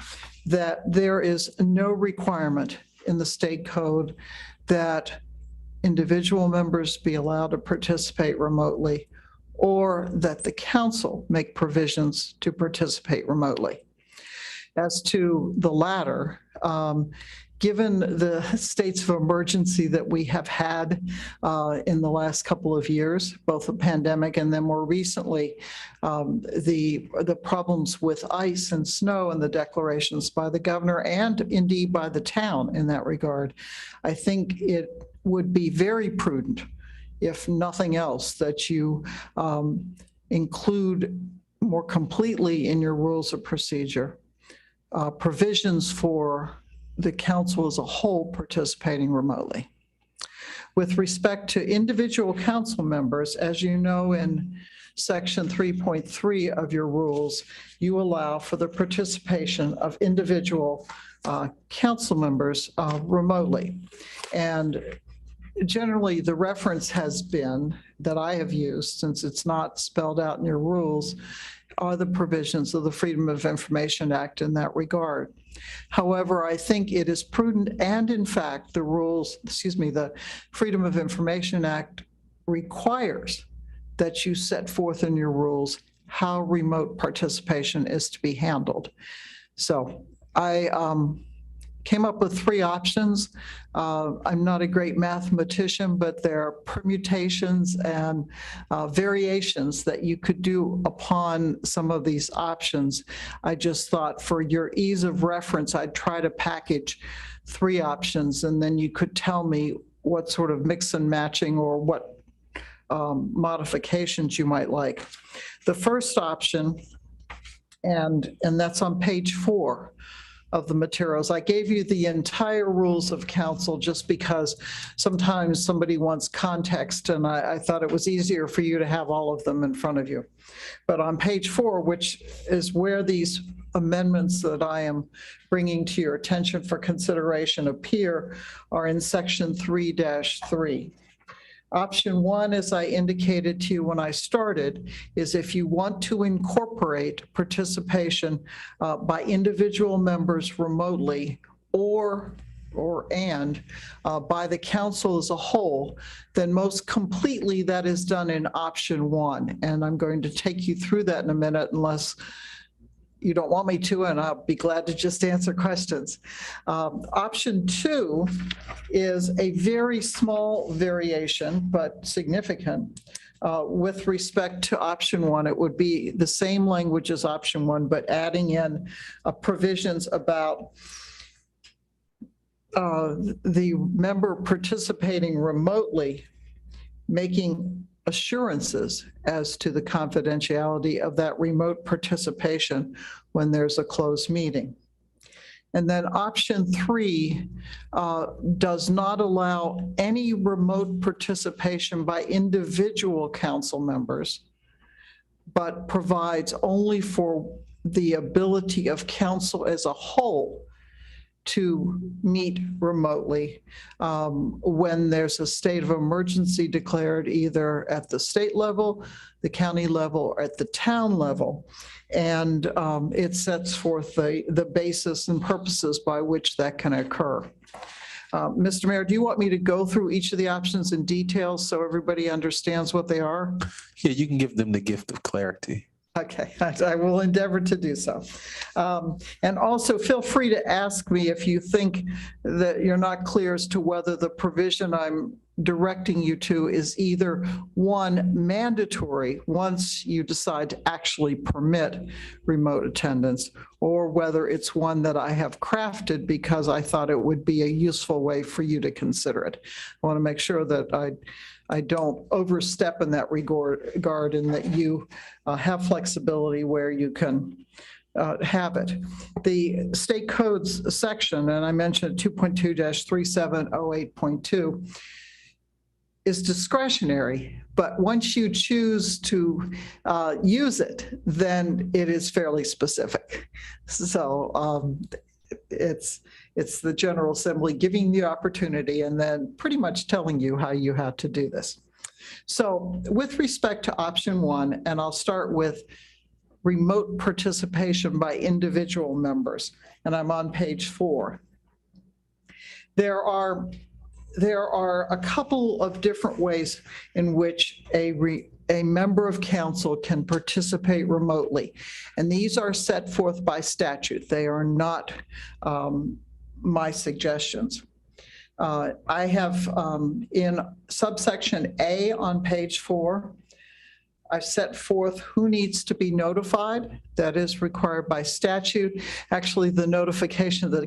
that there is no requirement in the state code that individual members be allowed to participate remotely or that the council make provisions to participate remotely. As to the latter, given the states of emergency that we have had in the last couple of years, both the pandemic and then more recently, the problems with ice and snow and the declarations by the governor and indeed by the town in that regard, I think it would be very prudent, if nothing else, that you include more completely in your rules of procedure provisions for the council as a whole participating remotely. With respect to individual council members, as you know, in section 3.3 of your rules, you allow for the participation of individual council members remotely. And generally, the reference has been that I have used, since it's not spelled out in your rules, are the provisions of the Freedom of Information Act in that regard. However, I think it is prudent, and in fact, the Freedom of Information Act requires that you set forth in your rules how remote participation is to be handled. So I came up with 3 options. I'm not a great mathematician, but there are permutations and variations that you could do upon some of these options. I just thought for your ease of reference, I'd try to package 3 options, and then you could tell me what sort of mix and matching or what modifications you might like. The first option, and that's on page 4 of the materials. I gave you the entire rules of council just because sometimes somebody wants context, and I thought it was easier for you to have all of them in front of you. But on page 4, which is where these amendments that I am bringing to your attention for consideration appear, are in section 3-3. Option 1, as I indicated to you when I started, is if you want to incorporate participation by individual members remotely or by the council as a whole, then most completely that is done in option 1. And I'm going to take you through that in a minute, unless you don't want me to, and I'll be glad to just answer questions. Option 2 is a very small variation, but significant. With respect to option 1, it would be the same language as option 1, but adding in provisions about the member participating remotely, making assurances as to the confidentiality of that remote participation when there's a closed meeting. And then option 3 does not allow any remote participation by individual council members, but provides only for the ability of council as a whole to meet remotely when there's a state of emergency declared either at the state level, the county level, or at the town level. And it sets forth the basis and purposes by which that can occur. Mr. Mayor, do you want me to go through each of the options in detail so everybody understands what they are? Yeah, you can give them the gift of clarity. Okay, I will endeavor to do so. And also feel free to ask me if you think that you're not clear as to whether the provision I'm directing you to is either one, mandatory once you decide to actually permit remote attendance, or whether it's one that I have crafted because I thought it would be a useful way for you to consider it. I want to make sure that I don't overstep in that regard and that you have flexibility where you can have it. The state codes section, and I mentioned 2.2-3708.2, is discretionary, but once you choose to use it, then it is fairly specific. So it's the General Assembly giving you the opportunity and then pretty much telling you how you have to do this. So with respect to option one, and I'll start with remote participation by individual members, and I'm on page 4. There are a couple of different ways in which a member of council can participate remotely, and these are set forth by statute. They are not my suggestions. I have in subsection A on page 4, I've set forth who needs to be notified. That is required by statute. Actually, the notification of the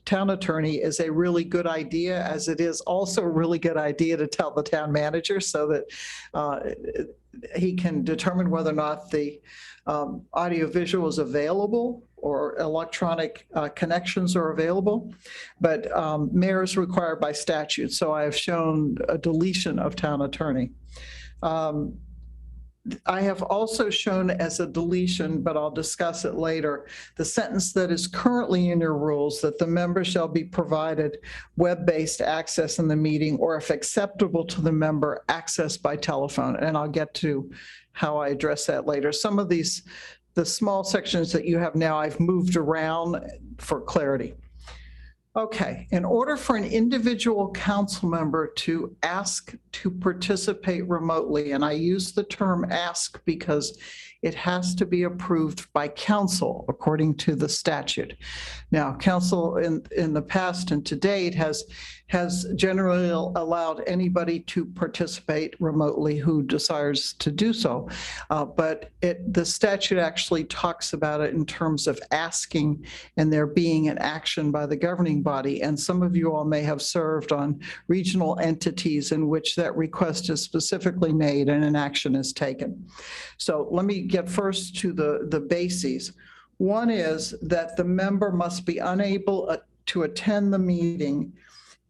town attorney is a really good idea, as it is also a really good idea to tell the town manager so that he can determine whether or not the audiovisual is available or electronic connections are available. But mayor is required by statute, so I have shown a deletion of town attorney. I have also shown as a deletion, but I'll discuss it later, the sentence that is currently in your rules, that the member shall be provided web-based access in the meeting, or if acceptable to the member, access by telephone. And I'll get to how I address that later. Some of these, the small sections that you have now, I've moved around for clarity. Okay, in order for an individual council member to ask to participate remotely, and I use the term ask because it has to be approved by council according to the statute. Now, council in the past and to date has generally allowed anybody to participate remotely who desires to do so. But the statute actually talks about it in terms of asking and there being an action by the governing body. And some of you all may have served on regional entities in which that request is specifically made and an action is taken. So let me get first to the bases. One is that the member must be unable to attend the meeting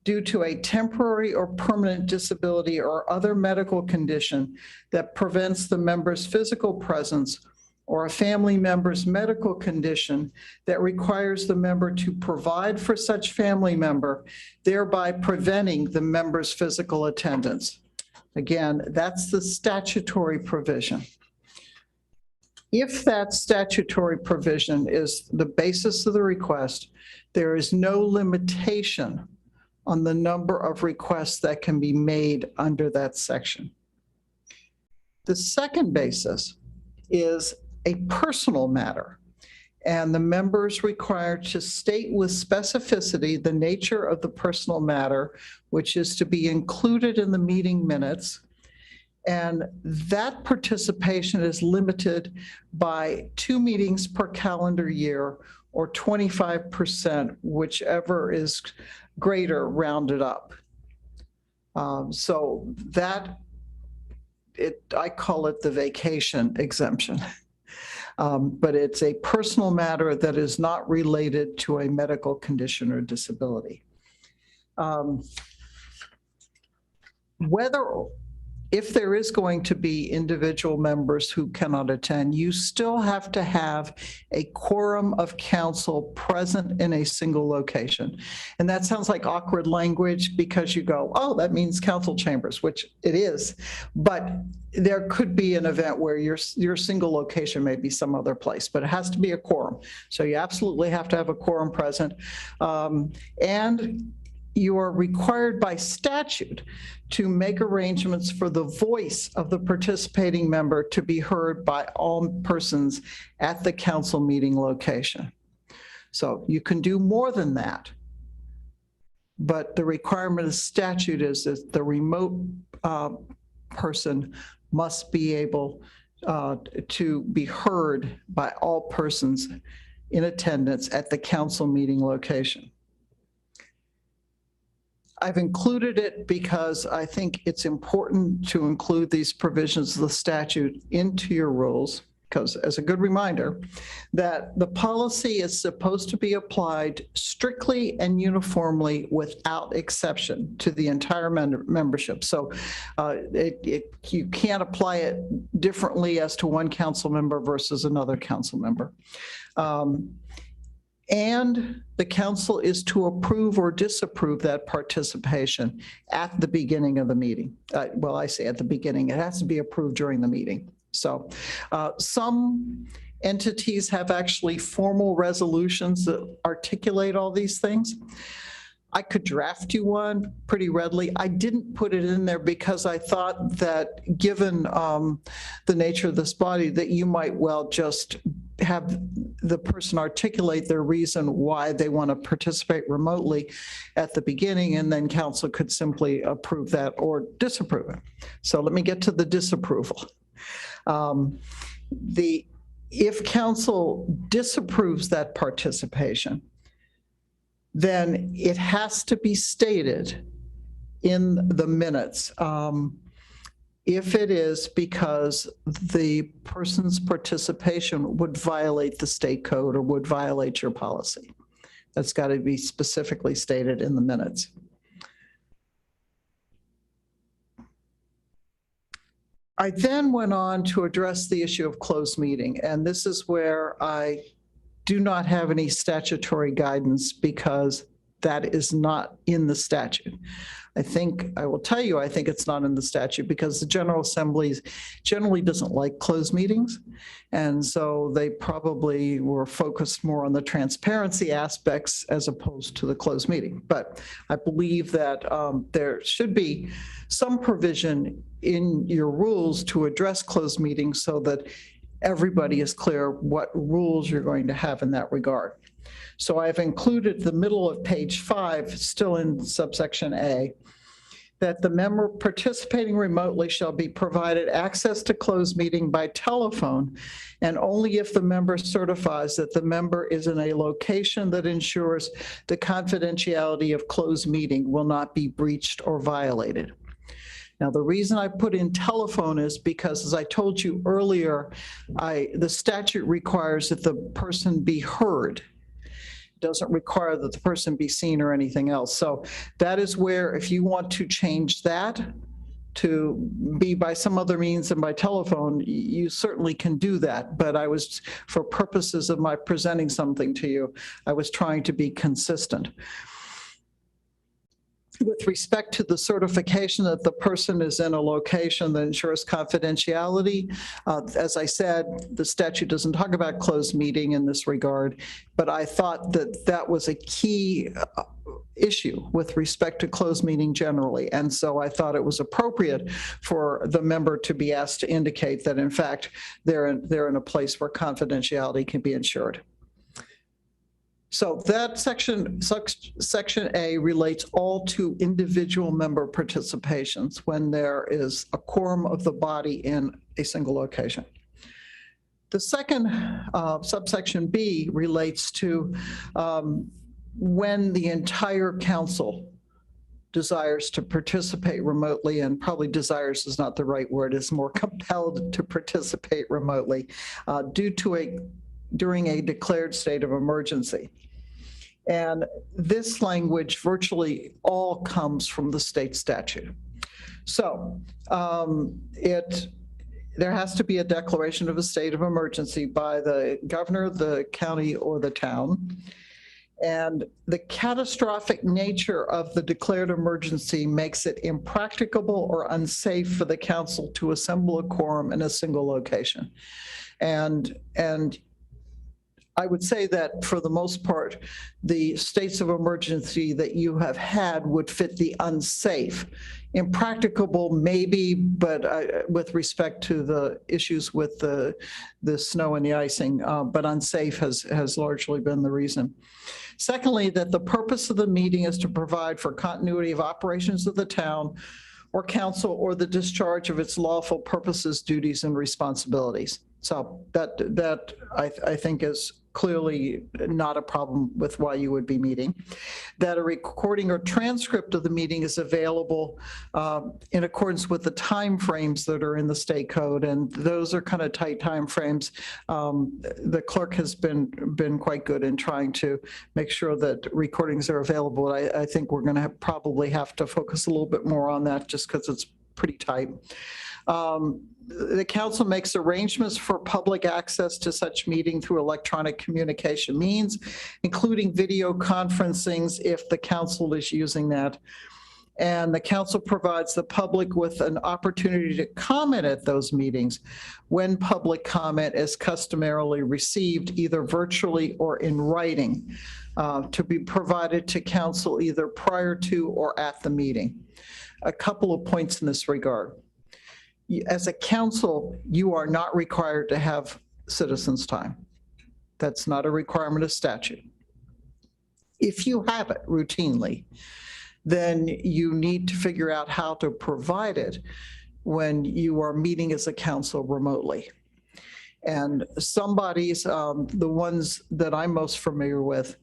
due to a temporary or permanent disability or other medical condition that prevents the member's physical presence, or a family member's medical condition that requires the member to provide for such family member, thereby preventing the member's physical attendance. Again, that's the statutory provision. If that statutory provision is the basis of the request, there is no limitation on the number of requests that can be made under that section. The second basis is a personal matter, and the member is required to state with specificity the nature of the personal matter, which is to be included in the meeting minutes. And that participation is limited by 2 meetings per calendar year, or 25%, whichever is greater, rounded up. So that, I call it the vacation exemption. But it's a personal matter that is not related to a medical condition or disability. If there is going to be individual members who cannot attend, you still have to have a quorum of council present in a single location. And that sounds like awkward language because you go, oh, that means council chambers, which it is. But there could be an event where your single location may be some other place, but it has to be a quorum. So you absolutely have to have a quorum present. And you are required by statute to make arrangements for the voice of the participating member to be heard by all persons at the council meeting location. So you can do more than that. But the requirement of statute is that the remote person must be able to be heard by all persons in attendance at the council meeting location. I've included it because I think it's important to include these provisions of the statute into your rules, because as a good reminder, that the policy is supposed to be applied strictly and uniformly without exception to the entire membership. So you can't apply it differently as to one council member versus another council member. And the council is to approve or disapprove that participation at the beginning of the meeting. Well, I say at the beginning, it has to be approved during the meeting. So some entities have actually formal resolutions that articulate all these things. I could draft you one pretty readily. I didn't put it in there because I thought that given the nature of this body, that you might well just have the person articulate their reason why they want to participate remotely at the beginning, and then council could simply approve that or disapprove it. So let me get to the disapproval. If council disapproves that participation, then it has to be stated in the minutes. If it is because the person's participation would violate the state code or would violate your policy. That's got to be specifically stated in the minutes. I then went on to address the issue of closed meeting, and this is where I do not have any statutory guidance because that is not in the statute. I will tell you, I think it's not in the statute because the General Assembly generally doesn't like closed meetings. And so they probably were focused more on the transparency aspects as opposed to the closed meeting. But I believe that there should be some provision in your rules to address closed meetings so that everybody is clear what rules you're going to have in that regard. So I've included the middle of page 5, still in subsection A, that the member participating remotely shall be provided access to closed meeting by telephone, and only if the member certifies that the member is in a location that ensures the confidentiality of closed meeting will not be breached or violated. Now, the reason I put in telephone is because, as I told you earlier, the statute requires that the person be heard. It doesn't require that the person be seen or anything else. So that is where, if you want to change that to be by some other means than by telephone, you certainly can do that. But I was, for purposes of my presenting something to you, I was trying to be consistent. With respect to the certification that the person is in a location that ensures confidentiality, as I said, the statute doesn't talk about closed meeting in this regard, but I thought that that was a key issue with respect to closed meeting generally. And so I thought it was appropriate for the member to be asked to indicate that, in fact, they're in a place where confidentiality can be ensured. So that section A relates all to individual member participations when there is a quorum of the body in a single location. The second subsection B relates to when the entire council desires to participate remotely, and probably desires is not the right word, is more compelled to participate remotely during a declared state of emergency. And this language virtually all comes from the state statute. So there has to be a declaration of a state of emergency by the governor, the county, or the town. And the catastrophic nature of the declared emergency makes it impracticable or unsafe for the council to assemble a quorum in a single location. And I would say that for the most part, the states of emergency that you have had would fit the unsafe. Impracticable, maybe, but with respect to the issues with the snow and the icing, but unsafe has largely been the reason. Secondly, that the purpose of the meeting is to provide for continuity of operations of the town or council or the discharge of its lawful purposes, duties, and responsibilities. So that I think is clearly not a problem with why you would be meeting. That a recording or transcript of the meeting is available in accordance with the timeframes that are in the state code, and those are kind of tight timeframes. The clerk has been quite good in trying to make sure that recordings are available. I think we're going to probably have to focus a little bit more on that just because it's pretty tight. The council makes arrangements for public access to such meeting through electronic communication means, including video conferencings if the council is using that. And the council provides the public with an opportunity to comment at those meetings when public comment is customarily received either virtually or in writing, to be provided to council either prior to or at the meeting. A couple of points in this regard. As a council, you are not required to have citizens' time. That's not a requirement of statute. If you have it routinely, then you need to figure out how to provide it when you are meeting as a council remotely. And somebody's, the ones that I'm most familiar with,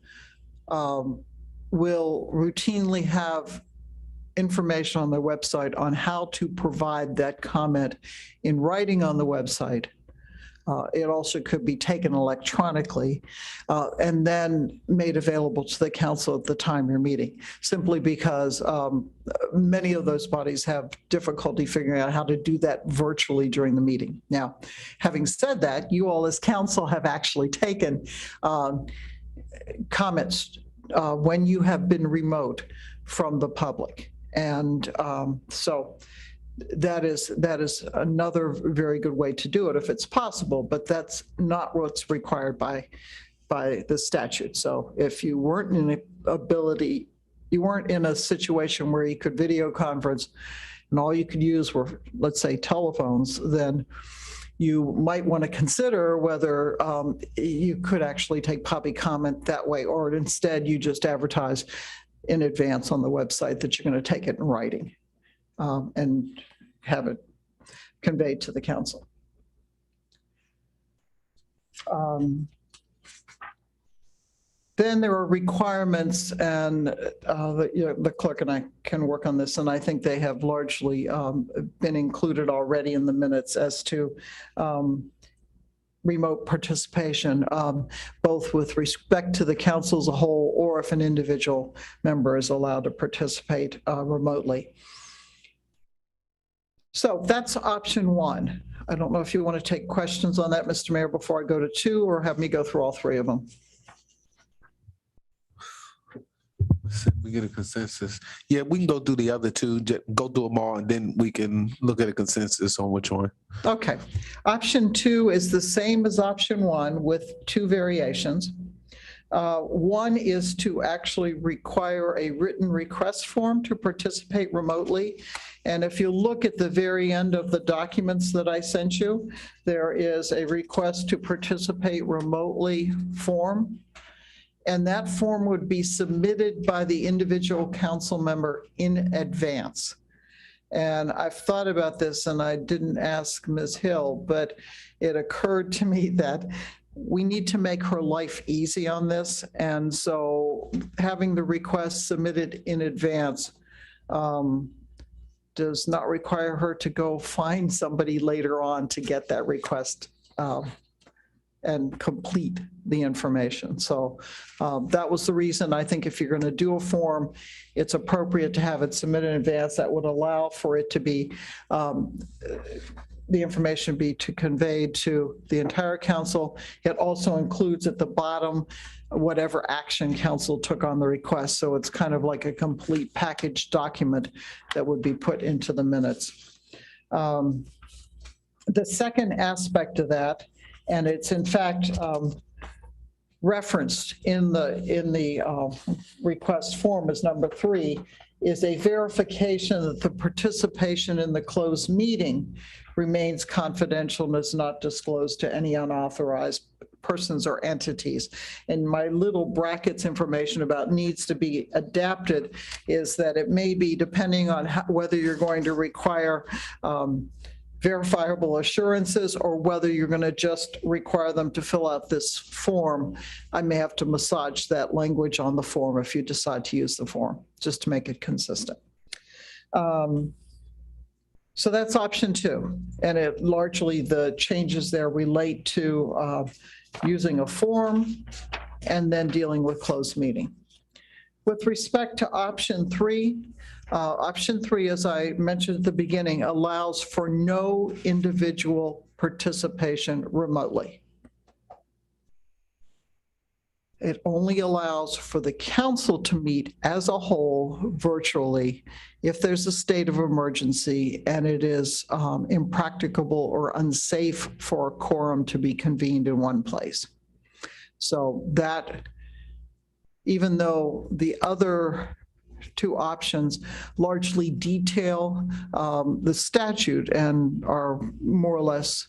will routinely have information on their website on how to provide that comment in writing on the website. It also could be taken electronically and then made available to the council at the time you're meeting, simply because many of those bodies have difficulty figuring out how to do that virtually during the meeting. Now, having said that, you all as council have actually taken comments when you have been remote from the public. And so that is another very good way to do it if it's possible, but that's not what's required by the statute. So if you weren't in you weren't in a situation where you could video conference and all you could use were, let's say, telephones, then you might want to consider whether you could actually take public comment that way, or instead you just advertise in advance on the website that you're going to take it in writing. And have it conveyed to the council. Then there are requirements, and the clerk and I can work on this, and I think they have largely been included already in the minutes as to remote participation, both with respect to the council as a whole, or if an individual member is allowed to participate remotely. So that's option one. I don't know if you want to take questions on that, Mr. Mayor, before I go to two, or have me go through all three of them. We get a consensus. Yeah, we can go through the other two, go through them all, and then we can look at a consensus on which one. Okay. Option two is the same as option one with two variations. One is to actually require a written request form to participate remotely. And if you look at the very end of the documents that I sent you, there is a request to participate remotely form. And that form would be submitted by the individual council member in advance. And I've thought about this, and I didn't ask Ms. Hill, but it occurred to me that we need to make her life easy on this. And so having the request submitted in advance does not require her to go find somebody later on to get that request and complete the information. So that was the reason I think if you're going to do a form, it's appropriate to have it submitted in advance. That would allow for it to be, the information be conveyed to the entire council. It also includes at the bottom whatever action council took on the request. So it's kind of like a complete package document that would be put into the minutes. The second aspect of that, and it's in fact referenced in the request form as number 3, is a verification that the participation in the closed meeting remains confidential and is not disclosed to any unauthorized persons or entities. And my little brackets information about needs to be adapted is that it may be depending on whether you're going to require verifiable assurances or whether you're going to just require them to fill out this form. I may have to massage that language on the form if you decide to use the form, just to make it consistent. So that's option 2. And it largely, the changes there relate to using a form and then dealing with closed meeting. With respect to option 3, Option 3, as I mentioned at the beginning, allows for no individual participation remotely. It only allows for the council to meet as a whole virtually if there's a state of emergency and it is impracticable or unsafe for a quorum to be convened in one place. So that, even though the other two options largely detail the statute and are more or less,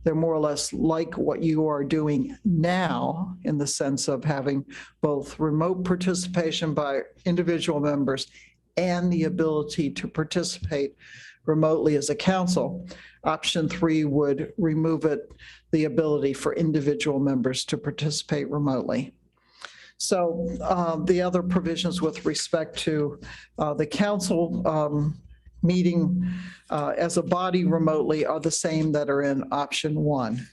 they're more or less like what you are doing now in the sense of having both remote participation by individual members and the ability to participate remotely as a council. Option 3 would remove it, the ability for individual members to participate remotely. So the other provisions with respect to the council meeting as a body remotely are the same that are in option 1.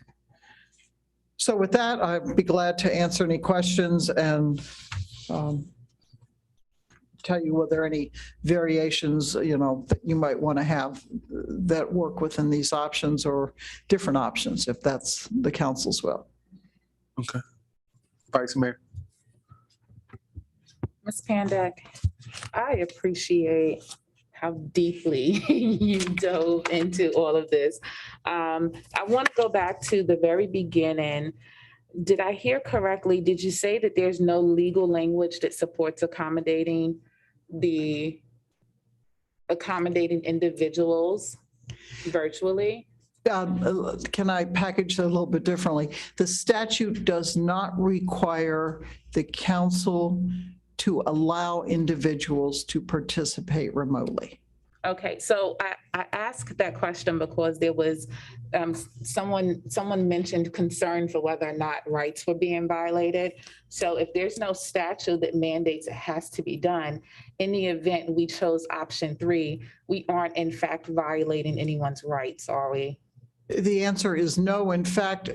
So with that, I'd be glad to answer any questions and tell you whether any variations, that you might want to have that work within these options or different options, if that's the council's will. Okay. Vice Mayor. Ms. Pandak, I appreciate how deeply you dove into all of this. I want to go back to the very beginning. Did I hear correctly? Did you say that there's no legal language that supports accommodating individuals virtually? Can I package that a little bit differently? The statute does not require the council to allow individuals to participate remotely. Okay, so I asked that question because there was someone mentioned concern for whether or not rights were being violated. So if there's no statute that mandates it has to be done, in the event we chose option 3, we aren't in fact violating anyone's rights, are we? The answer is no. In fact,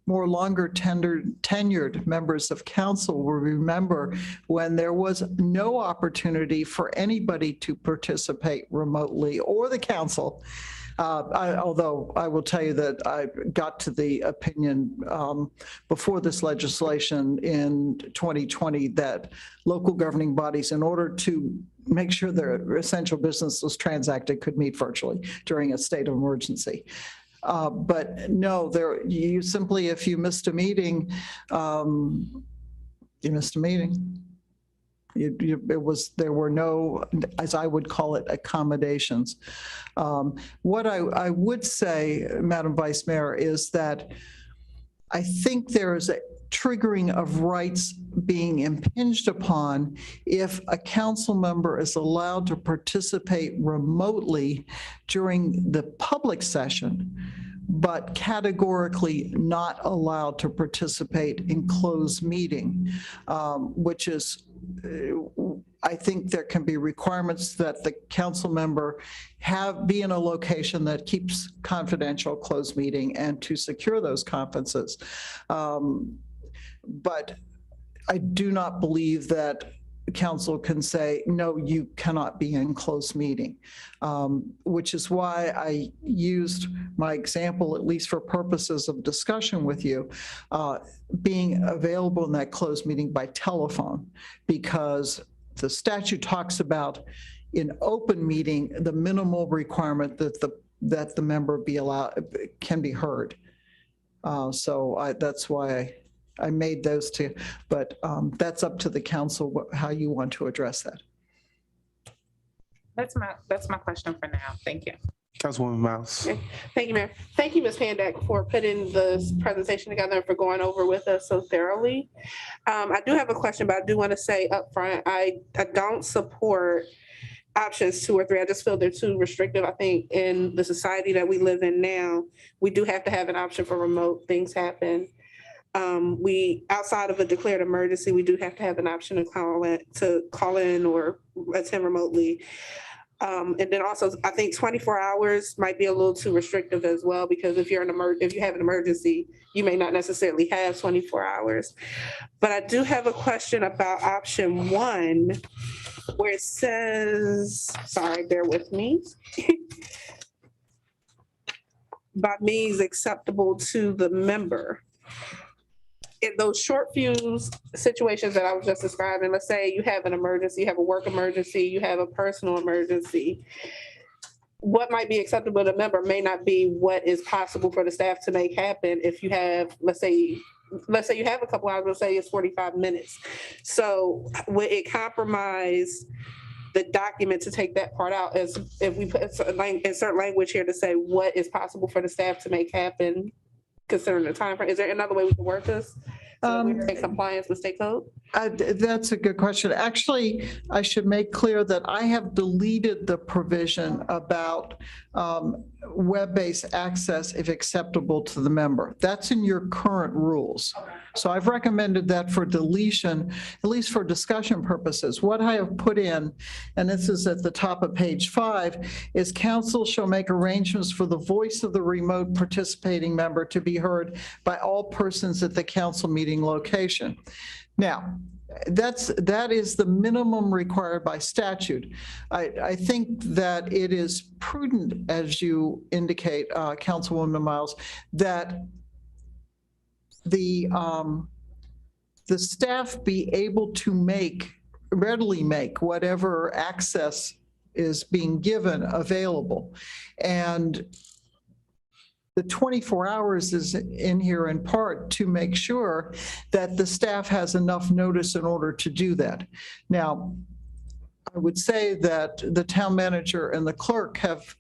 more longer tenured members of council will remember when there was no opportunity for anybody to participate remotely or the council. Although I will tell you that I got to the opinion before this legislation in 2020 that local governing bodies, in order to make sure their essential business was transacted, could meet virtually during a state of emergency. But no, you simply, if you missed a meeting, you missed a meeting. There were no, as I would call it, accommodations. What I would say, Madam Vice Mayor, is that I think there is a triggering of rights being impinged upon if a council member is allowed to participate remotely during the public session, but categorically not allowed to participate in closed meeting, which is, I think there can be requirements that the council member be in a location that keeps confidential closed meeting and to secure those conferences. But I do not believe that council can say, no, you cannot be in closed meeting, which is why I used my example, at least for purposes of discussion with you, being available in that closed meeting by telephone, because the statute talks about in open meeting, the minimal requirement that the member be allowed, can be heard. So that's why I made those two, but that's up to the council how you want to address that. That's my question for now. Thank you. Councilwoman Miles. Okay. Thank you, Mayor. Thank you, Ms. Pandak, for putting this presentation together and for going over with us so thoroughly. I do have a question, but I do want to say up front, I don't support options 2 or 3. I just feel they're too restrictive. I think in the society that we live in now, we do have to have an option for remote things happen. Outside of a declared emergency, we do have to have an option to call in or attend remotely. And then also, I think 24 hours might be a little too restrictive as well, because if you have an emergency, you may not necessarily have 24 hours. But I do have a question about option 1, where it says, sorry, bear with me. By means acceptable to the member. In those short fuse situations that I was just describing, let's say you have an emergency, you have a work emergency, you have a personal emergency, what might be acceptable to the member may not be what is possible for the staff to make happen if you have, let's say you have a couple hours, let's say it's 45 minutes. So would it compromise the document to take that part out, as if we put insert language here to say what is possible for the staff to make happen considering the time frame? Is there another way we can work this? So we're in compliance with state code? That's a good question. Actually, I should make clear that I have deleted the provision about web-based access if acceptable to the member. That's in your current rules. So I've recommended that for deletion, at least for discussion purposes. What I have put in, and this is at the top of page 5, is council shall make arrangements for the voice of the remote participating member to be heard by all persons at the council meeting location. Now, that is the minimum required by statute. I think that it is prudent, as you indicate, Councilwoman Miles, that the staff be able to readily make whatever access is being given available. And the 24 hours is in here in part to make sure that the staff has enough notice in order to do that. Now, I would say that the town manager and the clerk have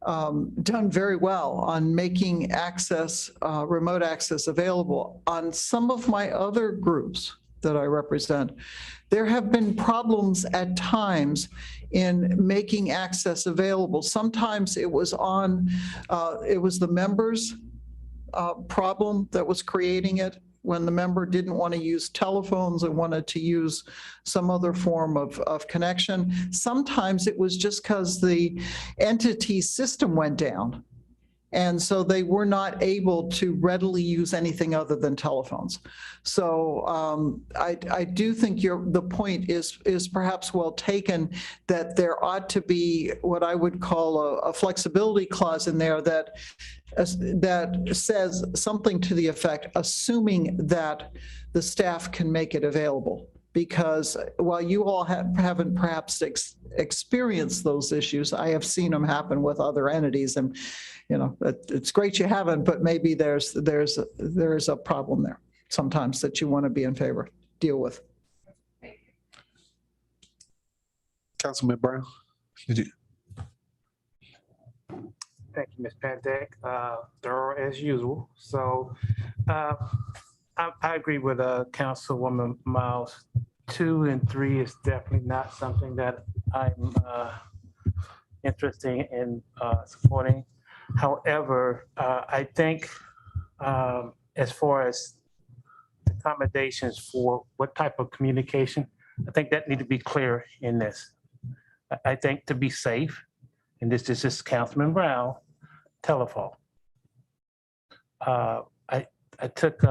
done very well on making access, remote access available. On some of my other groups that I represent, there have been problems at times in making access available. Sometimes it was the members' problem that was creating it, when the member didn't want to use telephones and wanted to use some other form of connection. Sometimes it was just because the entity system went down. And so they were not able to readily use anything other than telephones. So I do think the point is perhaps well taken, that there ought to be what I would call a flexibility clause in there that says something to the effect, assuming that the staff can make it available. Because while you all haven't perhaps experienced those issues, I have seen them happen with other entities, and it's great you haven't, but maybe there is a problem there sometimes that you want to be in favor, deal with. Councilman Brown. Thank you, Ms. Pantek. Thorough as usual. So I agree with Councilwoman Miles. 2 and 3 is definitely not something that I'm interested in supporting. However, I think as far as accommodations for what type of communication, I think that need to be clear in this. I think to be safe, and this is just Councilman Brown, telephone. I took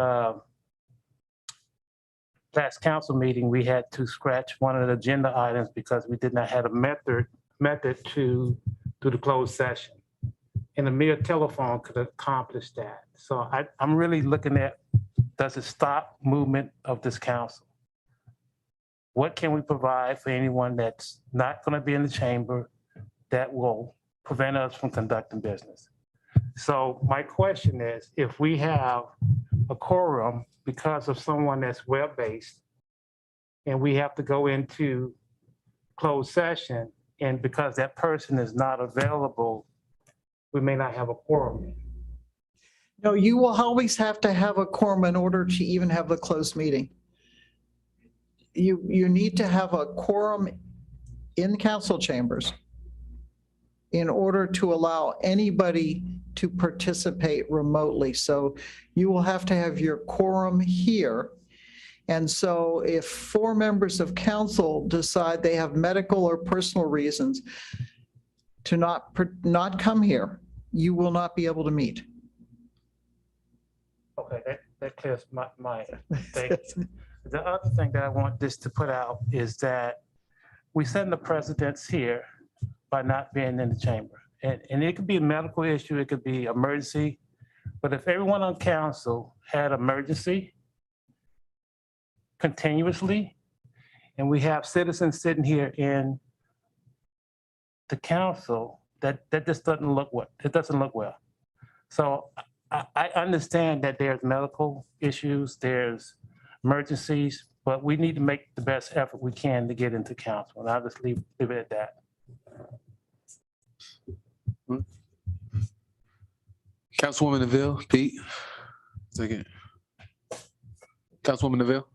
last council meeting, we had to scratch one of the agenda items because we did not have a method to do the closed session. And a mere telephone could accomplish that. So I'm really looking at, does it stop movement of this council? What can we provide for anyone that's not going to be in the chamber that will prevent us from conducting business? So my question is, if we have a quorum because of someone that's web-based and we have to go into closed session, and because that person is not available, we may not have a quorum. No, you will always have to have a quorum in order to even have the closed meeting. You need to have a quorum in council chambers in order to allow anybody to participate remotely. So you will have to have your quorum here. And so if 4 members of council decide they have medical or personal reasons, to not come here, you will not be able to meet. Okay, that clears my thing. The other thing that I want this to put out is that we set the precedence here by not being in the chamber. And it could be a medical issue, it could be emergency, but if everyone on council had emergency continuously, and we have citizens sitting here in the council, that just doesn't look well. It doesn't look well. So I understand that there's medical issues, there's emergencies, but we need to make the best effort we can to get into council. And I'll just leave it at that. Councilwoman Neville, Pete. Second. Councilwoman Neville.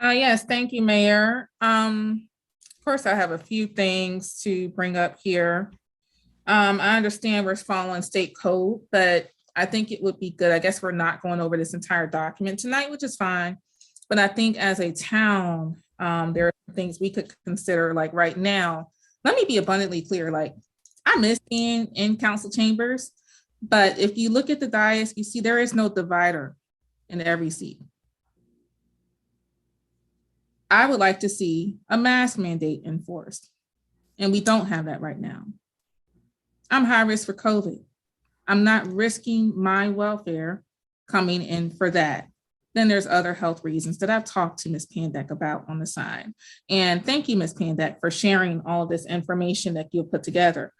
Yes, thank you, Mayor. Of course, I have a few things to bring up here. I understand we're following state code, but I think it would be good. I guess we're not going over this entire document tonight, which is fine. But I think as a town, there are things we could consider, like right now. Let me be abundantly clear, like I miss being in council chambers, but if you look at the dais, you see there is no divider in every seat. I would like to see a mask mandate enforced, and we don't have that right now. I'm high risk for COVID. I'm not risking my welfare coming in for that. Then there's other health reasons that I've talked to Ms. Pandek about on the side. And thank you, Ms. Pandek, for sharing all of this information that you'll put together.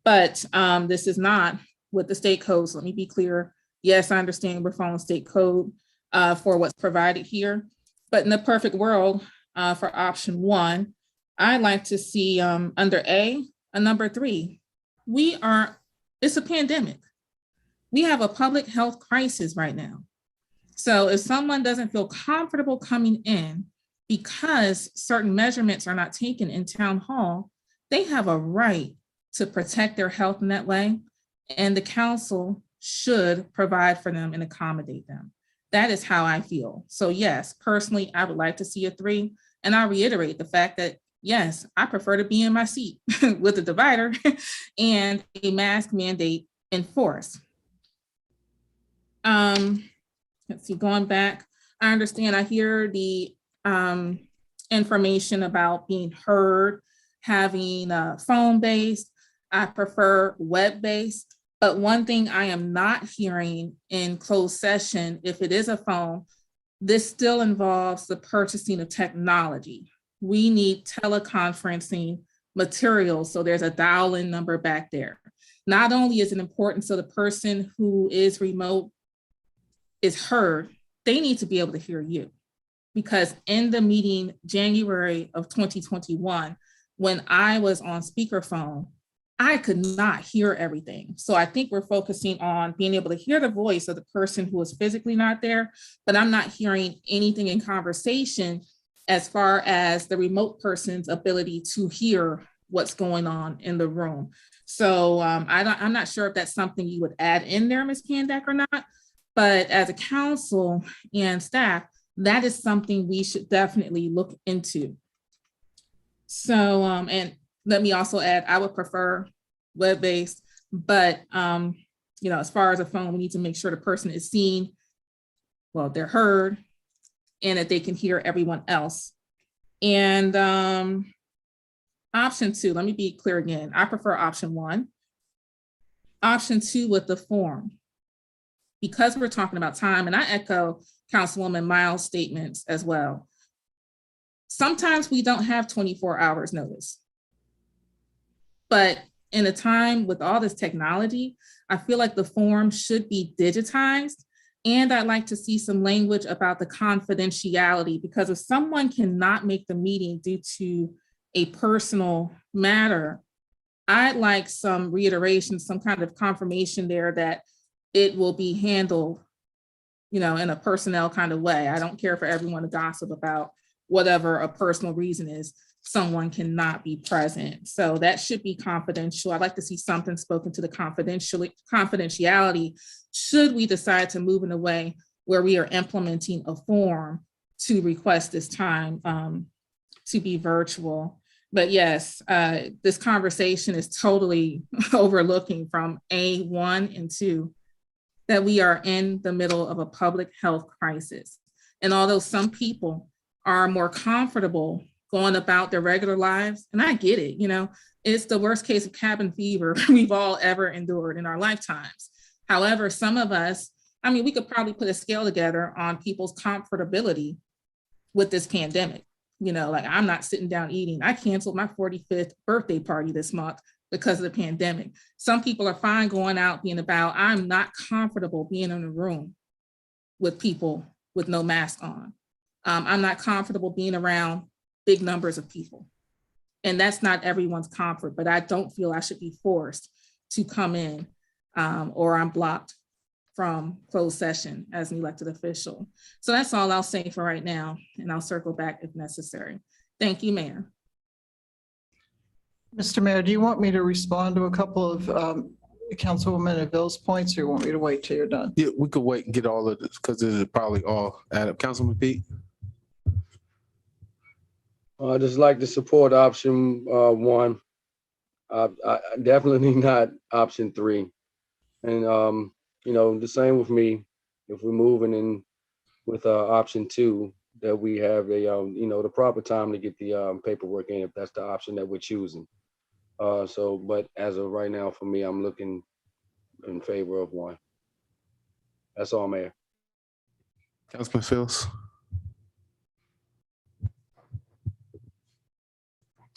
But this is not with the state codes. Let me be clear. Yes, I understand we're following state code for what's provided here. But in the perfect world, for option 1, I'd like to see under a number 3. It's a pandemic. We have a public health crisis right now. So if someone doesn't feel comfortable coming in because certain measurements are not taken in town hall, they have a right to protect their health in that way. And the council should provide for them and accommodate them. That is how I feel. So yes, personally, I would like to see a 3. And I'll reiterate the fact that, yes, I prefer to be in my seat with a divider and a mask mandate enforced. Let's see, going back, I understand, I hear the information about being heard, having phone-based. I prefer web-based. But one thing I am not hearing in closed session, if it is a phone, this still involves the purchasing of technology. We need teleconferencing materials, so there's a dial-in number back there. Not only is it important so the person who is remote is heard, they need to be able to hear you. Because in the meeting January of 2021, when I was on speakerphone, I could not hear everything. So I think we're focusing on being able to hear the voice of the person who is physically not there, but I'm not hearing anything in conversation as far as the remote person's ability to hear what's going on in the room. So I'm not sure if that's something you would add in there, Ms. Pandek, or not, but as a council and staff, that is something we should definitely look into. So, and let me also add, I would prefer web-based, but as far as a phone, we need to make sure the person is seen, well, they're heard, and that they can hear everyone else. And option 2, let me be clear again, I prefer option 1. Option 2 with the form, because we're talking about time, and I echo Councilwoman Miles' statements as well. Sometimes we don't have 24 hours notice. But in a time with all this technology, I feel like the form should be digitized. And I'd like to see some language about the confidentiality, because if someone cannot make the meeting due to a personal matter, I'd like some reiteration, some kind of confirmation there that it will be handled, in a personnel kind of way. I don't care for everyone to gossip about whatever a personal reason is. Someone cannot be present. So that should be confidential. I'd like to see something spoken to the confidentiality should we decide to move in a way where we are implementing a form to request this time to be virtual. But yes, this conversation is totally overlooking from A1 and 2 that we are in the middle of a public health crisis. And although some people are more comfortable going about their regular lives, and I get it, it's the worst case of cabin fever we've all ever endured in our lifetimes. However, some of us, we could probably put a scale together on people's comfortability with this pandemic. Like I'm not sitting down eating. I canceled my 45th birthday party this month because of the pandemic. Some people are fine going out, being about. I'm not comfortable being in a room with people with no mask on. I'm not comfortable being around big numbers of people. And that's not everyone's comfort, but I don't feel I should be forced to come in or I'm blocked from closed session as an elected official. So that's all I'll say for right now, and I'll circle back if necessary. Thank you, Mayor. Mr. Mayor, do you want me to respond to a couple of Councilwoman Aville's points, or you want me to wait till you're done? Yeah, we could wait and get all of this because this is probably all add up. Councilman Pete? I just like to support option 1. I definitely not option 3. And the same with me. If we're moving in with option 2, that we have the proper time to get the paperwork in, if that's the option that we're choosing. But as of right now, for me, I'm looking in favor of 1. That's all, Mayor. Councilman Phillips?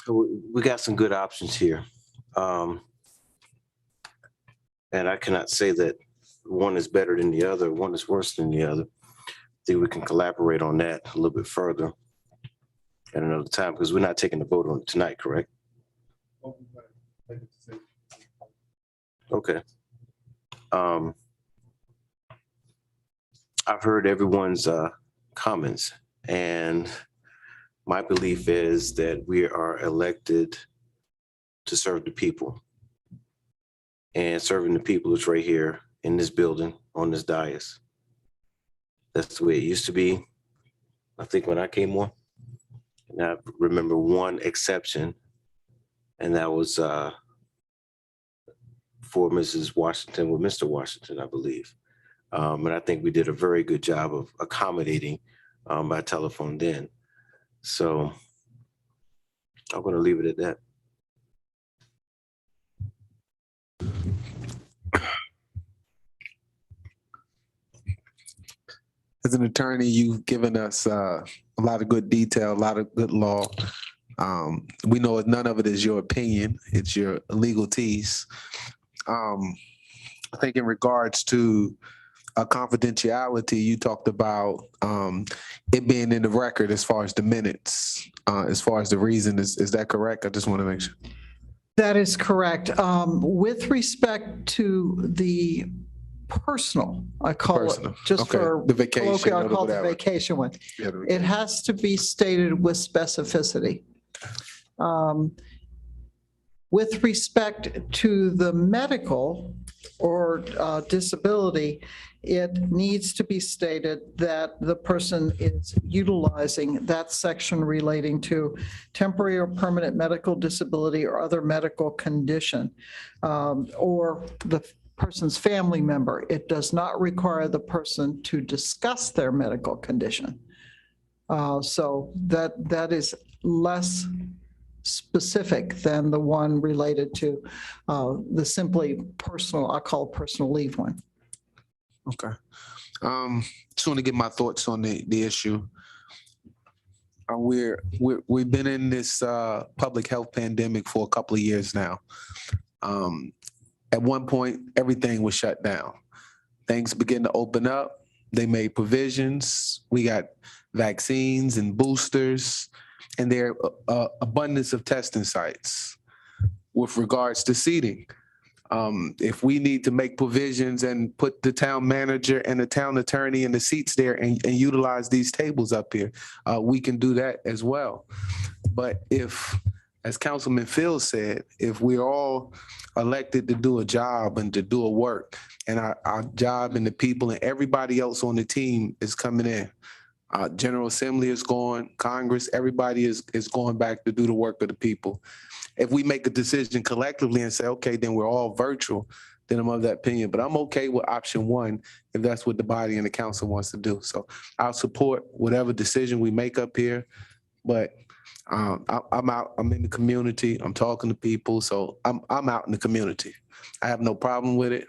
We got some good options here. And I cannot say that one is better than the other, one is worse than the other. I think we can collaborate on that a little bit further at another time, because we're not taking the vote on it tonight, correct? Okay. I've heard everyone's comments, and my belief is that we are elected to serve the people. And serving the people is right here in this building, on this dais. That's the way it used to be, I think, when I came on. And I remember one exception, and that was for Mrs. Washington with Mr. Washington, I believe. And I think we did a very good job of accommodating by telephone then. So I'm going to leave it at that. As an attorney, you've given us a lot of good detail, a lot of good law. We know none of it is your opinion, it's your legal tease. I think in regards to confidentiality, you talked about it being in the record as far as the minutes, as far as the reason. Is that correct? I just want to make sure. That is correct. With respect to the personal, I call it, just okay. for the vacation, I call it the whatever. vacation one. Yeah, the It has to be stated with specificity. With respect to the medical or disability, it needs to be stated that the person is utilizing that section relating to temporary or permanent medical disability or other medical condition, or the person's family member. It does not require the person to discuss their medical condition. So that is less specific than the one related to the simply personal, I call personal leave one. Okay. Just want to get my thoughts on the issue. We've been in this public health pandemic for a couple of years now. At one point, everything was shut down. Things began to open up. They made provisions. We got vaccines and boosters, and there are abundance of testing sites. With regards to seating, if we need to make provisions and put the town manager and the town attorney in the seats there and utilize these tables up here, we can do that as well. But if, as Councilman Phil said, if we're all elected to do a job and to do a work, and our job and the people and everybody else on the team is coming in, General Assembly is going, Congress, everybody is going back to do the work of the people. If we make a decision collectively and say, okay, then we're all virtual, then I'm of that opinion. But I'm okay with option one if that's what the body and the council wants to do. So I'll support whatever decision we make up here. But I'm out. I'm in the community. I'm talking to people. So I'm out in the community. I have no problem with it.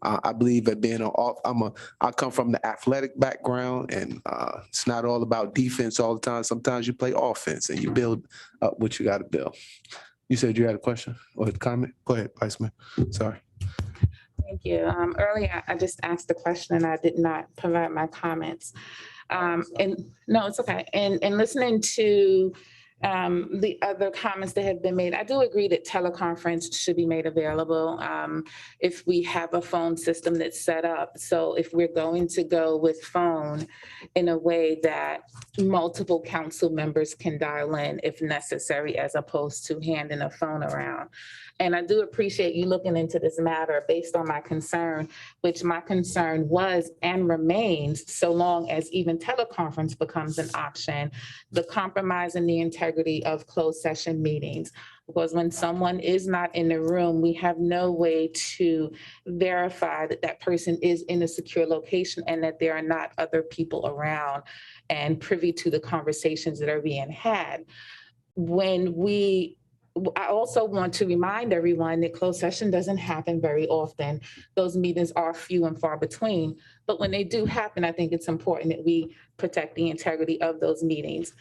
I believe that being I come from the athletic background, and it's not all about defense all the time. Sometimes you play offense and you build up what you got to build. You said you had a question or a comment? Go ahead, Vice Mayor. Sorry. Thank you. Earlier, I just asked the question and I did not provide my comments. And no, it's okay. And listening to the other comments that have been made, I do agree that teleconference should be made available if we have a phone system that's set up. So if we're going to go with phone in a way that multiple council members can dial in if necessary, as opposed to handing a phone around. And I do appreciate you looking into this matter based on my concern, which my concern was and remains, so long as even teleconference becomes an option, the compromise in the integrity of closed session meetings. Because when someone is not in the room, we have no way to verify that that person is in a secure location and that there are not other people around and privy to the conversations that are being had. I also want to remind everyone that closed session doesn't happen very often. Those meetings are few and far between, but when they do happen, I think it's important that we protect the integrity of those meetings.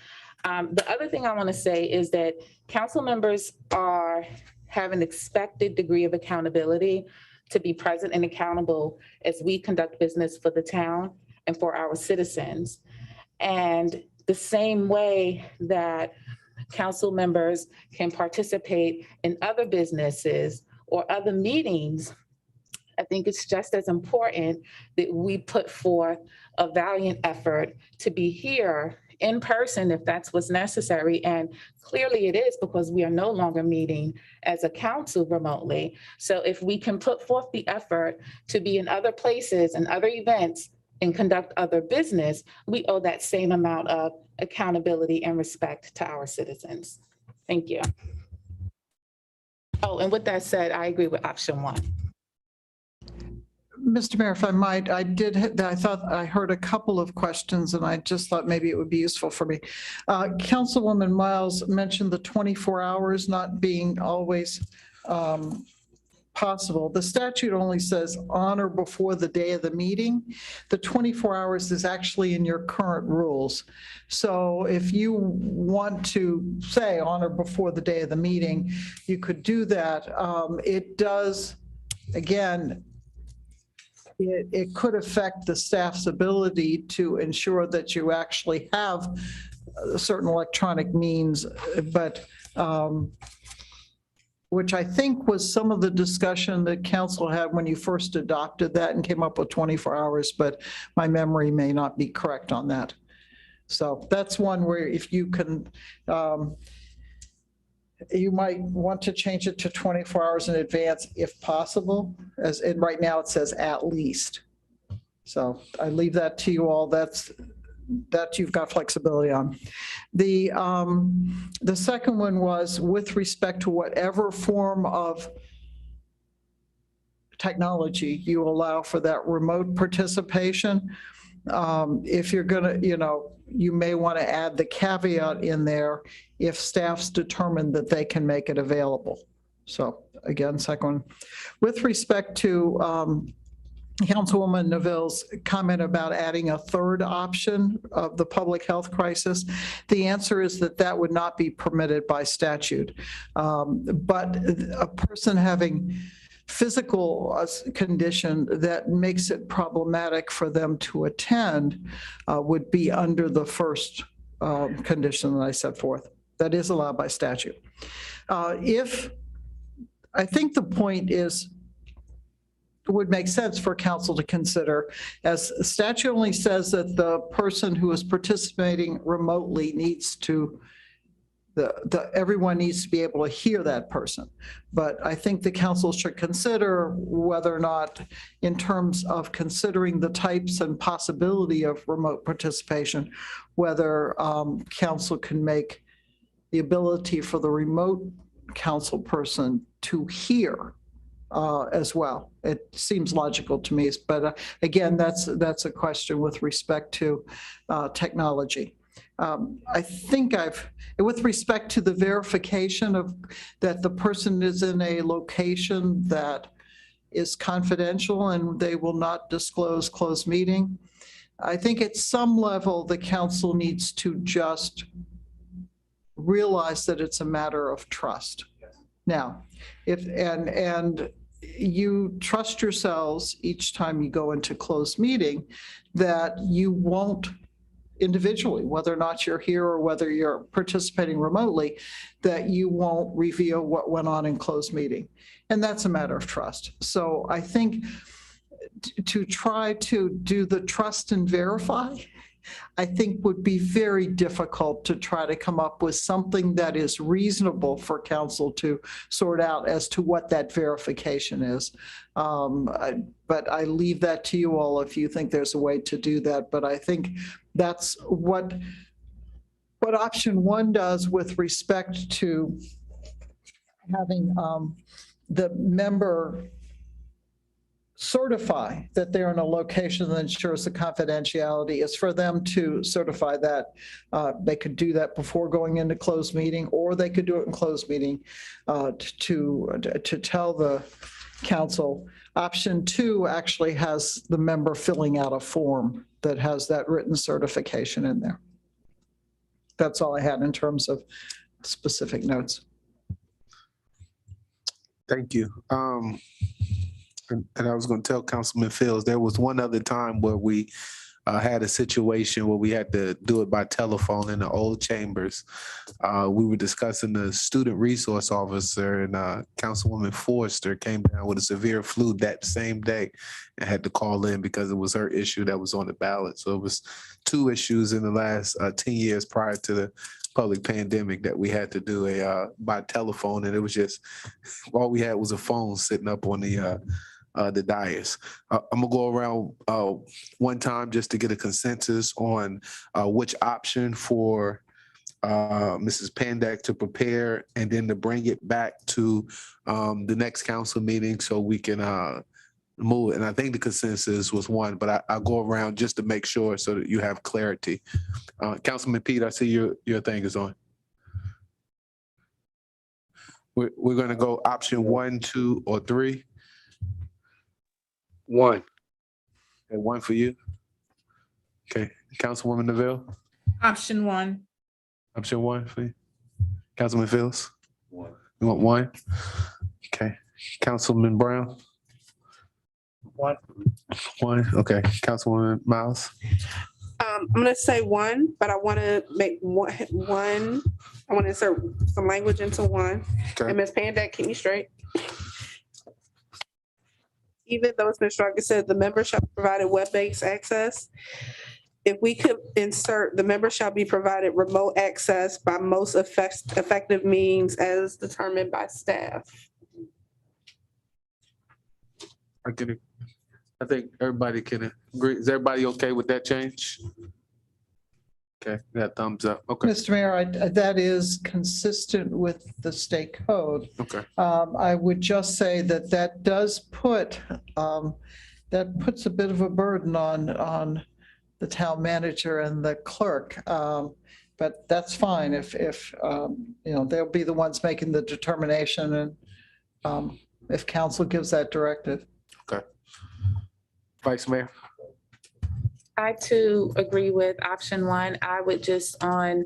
The other thing I want to say is that council members have an expected degree of accountability to be present and accountable as we conduct business for the town and for our citizens. And the same way that council members can participate in other businesses or other meetings, I think it's just as important that we put forth a valiant effort to be here in person if that's what's necessary. And clearly it is, because we are no longer meeting as a council remotely. So if we can put forth the effort to be in other places and other events and conduct other business, we owe that same amount of accountability and respect to our citizens. Thank you. Oh, and with that said, I agree with option one. Mr. Mayor, if I might, I thought I heard a couple of questions and I just thought maybe it would be useful for me. Councilwoman Miles mentioned the 24 hours not being always possible. The statute only says on or before the day of the meeting. The 24 hours is actually in your current rules. So if you want to say on or before the day of the meeting, you could do that. It does, again, it could affect the staff's ability to ensure that you actually have certain electronic means, but which I think was some of the discussion that council had when you first adopted that and came up with 24 hours, but my memory may not be correct on that. So that's one where if you can, you might want to change it to 24 hours in advance if possible, and right now it says at least. So I leave that to you all. That you've got flexibility on. The second one was with respect to whatever form of technology you allow for that remote participation. If you're gonna, you may want to add the caveat in there if staff's determined that they can make it available. So again, second one. With respect to Councilwoman Neville's comment about adding a third option of the public health crisis, the answer is that would not be permitted by statute. But a person having physical condition that makes it problematic for them to attend would be under the first condition that I set forth. That is allowed by statute. I think the point is, would make sense for council to consider, as statute only says that the person who is participating remotely needs to everyone needs to be able to hear that person. But I think the council should consider whether or not, in terms of considering the types and possibility of remote participation, whether council can make the ability for the remote council person to hear as well. It seems logical to me, but again, that's a question with respect to technology. I think with respect to the verification of that the person is in a location that is confidential and they will not disclose closed meeting, I think at some level, the council needs to just realize that it's a matter of trust. Now, and you trust yourselves each time you go into closed meeting that you won't individually, whether or not you're here or whether you're participating remotely, that you won't reveal what went on in closed meeting. And that's a matter of trust. So I think to try to do the trust and verify, I think would be very difficult to try to come up with something that is reasonable for council to sort out as to what that verification is. But I leave that to you all if you think there's a way to do that. But I think that's what option one does with respect to having the member certify that they're in a location that ensures the confidentiality is for them to certify that. They could do that before going into closed meeting, or they could do it in closed meeting to tell the council. Option two actually has the member filling out a form that has that written certification in there. That's all I had in terms of specific notes. Thank you. And I was going to tell Councilman Phillips, there was one other time where we had a situation where we had to do it by telephone in the old chambers. We were discussing the student resource officer, and Councilwoman Forrester came down with a severe flu that same day and had to call in because it was her issue that was on the ballot. So it was two issues in the last 10 years prior to the public pandemic that we had to do by telephone, and it was just all we had was a phone sitting up on the dais. I'm gonna go around one time just to get a consensus on which option for Mrs. Pandak to prepare and then to bring it back to the next council meeting so we can move. And I think the consensus was one, but I'll go around just to make sure so that you have clarity. Councilman Pete, I see your thing is on. We're gonna go option 1, 2, or 3. One. And one for you. Okay, Councilwoman Neville. Option 1. Option 1 for you. Councilman Phillips. 1. You want 1? Okay, Councilman Brown. 1. 1. Okay, Councilwoman Miles. I'm gonna say 1, but I want to make one. I want to insert some language into 1. Okay. And Ms. Pandak, keep me straight. Even though it's been struck, it says the member shall be provided web-based access. If we could insert, the member shall be provided remote access by most effective means as determined by staff. I think everybody can agree. Is everybody okay with that change? Okay, that thumbs up. Okay, Mr. Mayor, that is consistent with the state code. okay. I would just say that does put, that puts a bit of a burden on the town manager and the clerk. But that's fine if they'll be the ones making the determination, and if council gives that directive. Okay. Vice Mayor. I too agree with option 1. I would just on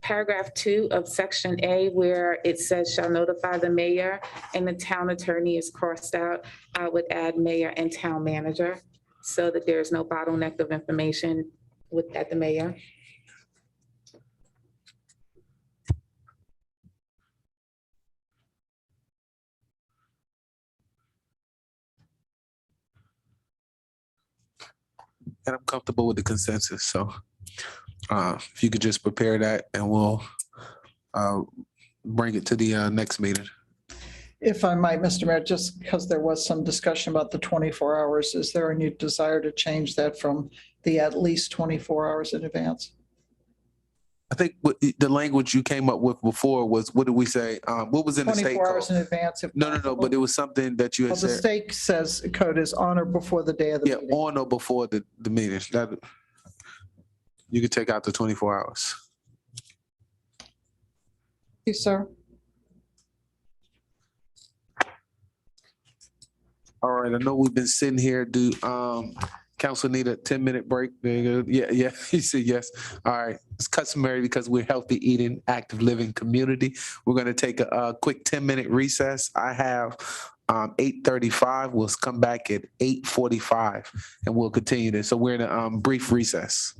paragraph 2 of section A, where it says shall notify the mayor and the town attorney is crossed out, I would add mayor and town manager so that there's no bottleneck of information at the mayor. And I'm comfortable with the consensus. So if you could just prepare that and we'll bring it to the next meeting. If I might, Mr. Mayor, just because there was some discussion about the 24 hours, is there any desire to change that from the at least 24 hours in advance? I think the language you came up with before was, what did we say? What was in the state 24 hours code? in advance. If No, possible. but it was something that you Well, had the said. state says code is on or before the day of the Yeah, meeting. on or before the meeting. That you could take out the 24 hours. You, sir. All right, I know we've been sitting here. Do council need a 10-minute break? There you go. Yeah, he said yes. All right, it's customary because we're healthy eating, active living community. We're gonna take a quick 10-minute recess. I have 8:35. We'll come back at 8:45 and we'll continue this. So we're in a brief recess.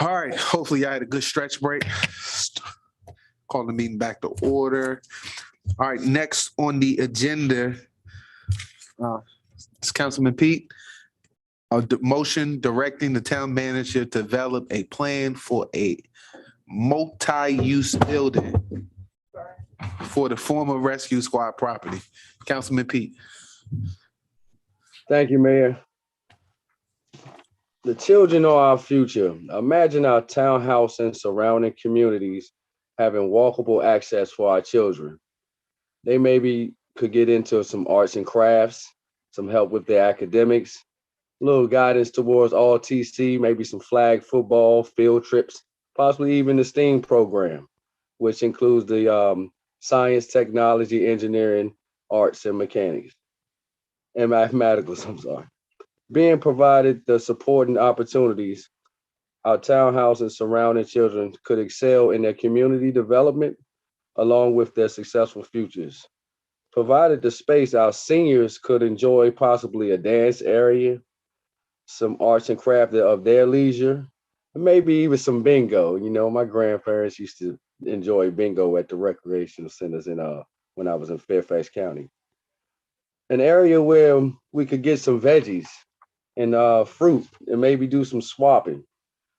All right, hopefully I had a good stretch break. Call the meeting back to order. All right, next on the agenda is Councilman Pete. A motion directing the town manager to develop a plan for a multi-use building for the former rescue squad property. Councilman Pete. Thank you, Mayor. The children are our future. Imagine our townhouse and surrounding communities having walkable access for our children. They maybe could get into some arts and crafts, some help with their academics, a little guidance towards all TC, maybe some flag football, field trips, possibly even the STEAM program, which includes the science, technology, engineering, arts, and mechanics, and mathematicals, I'm sorry. Being provided the support and opportunities, our townhouse and surrounding children could excel in their community development along with their successful futures. Provided the space, our seniors could enjoy possibly a dance area, some arts and craft of their leisure, and maybe even some bingo. You know, my grandparents used to enjoy bingo at the recreational centers when I was in Fairfax County. An area where we could get some veggies and fruit and maybe do some swapping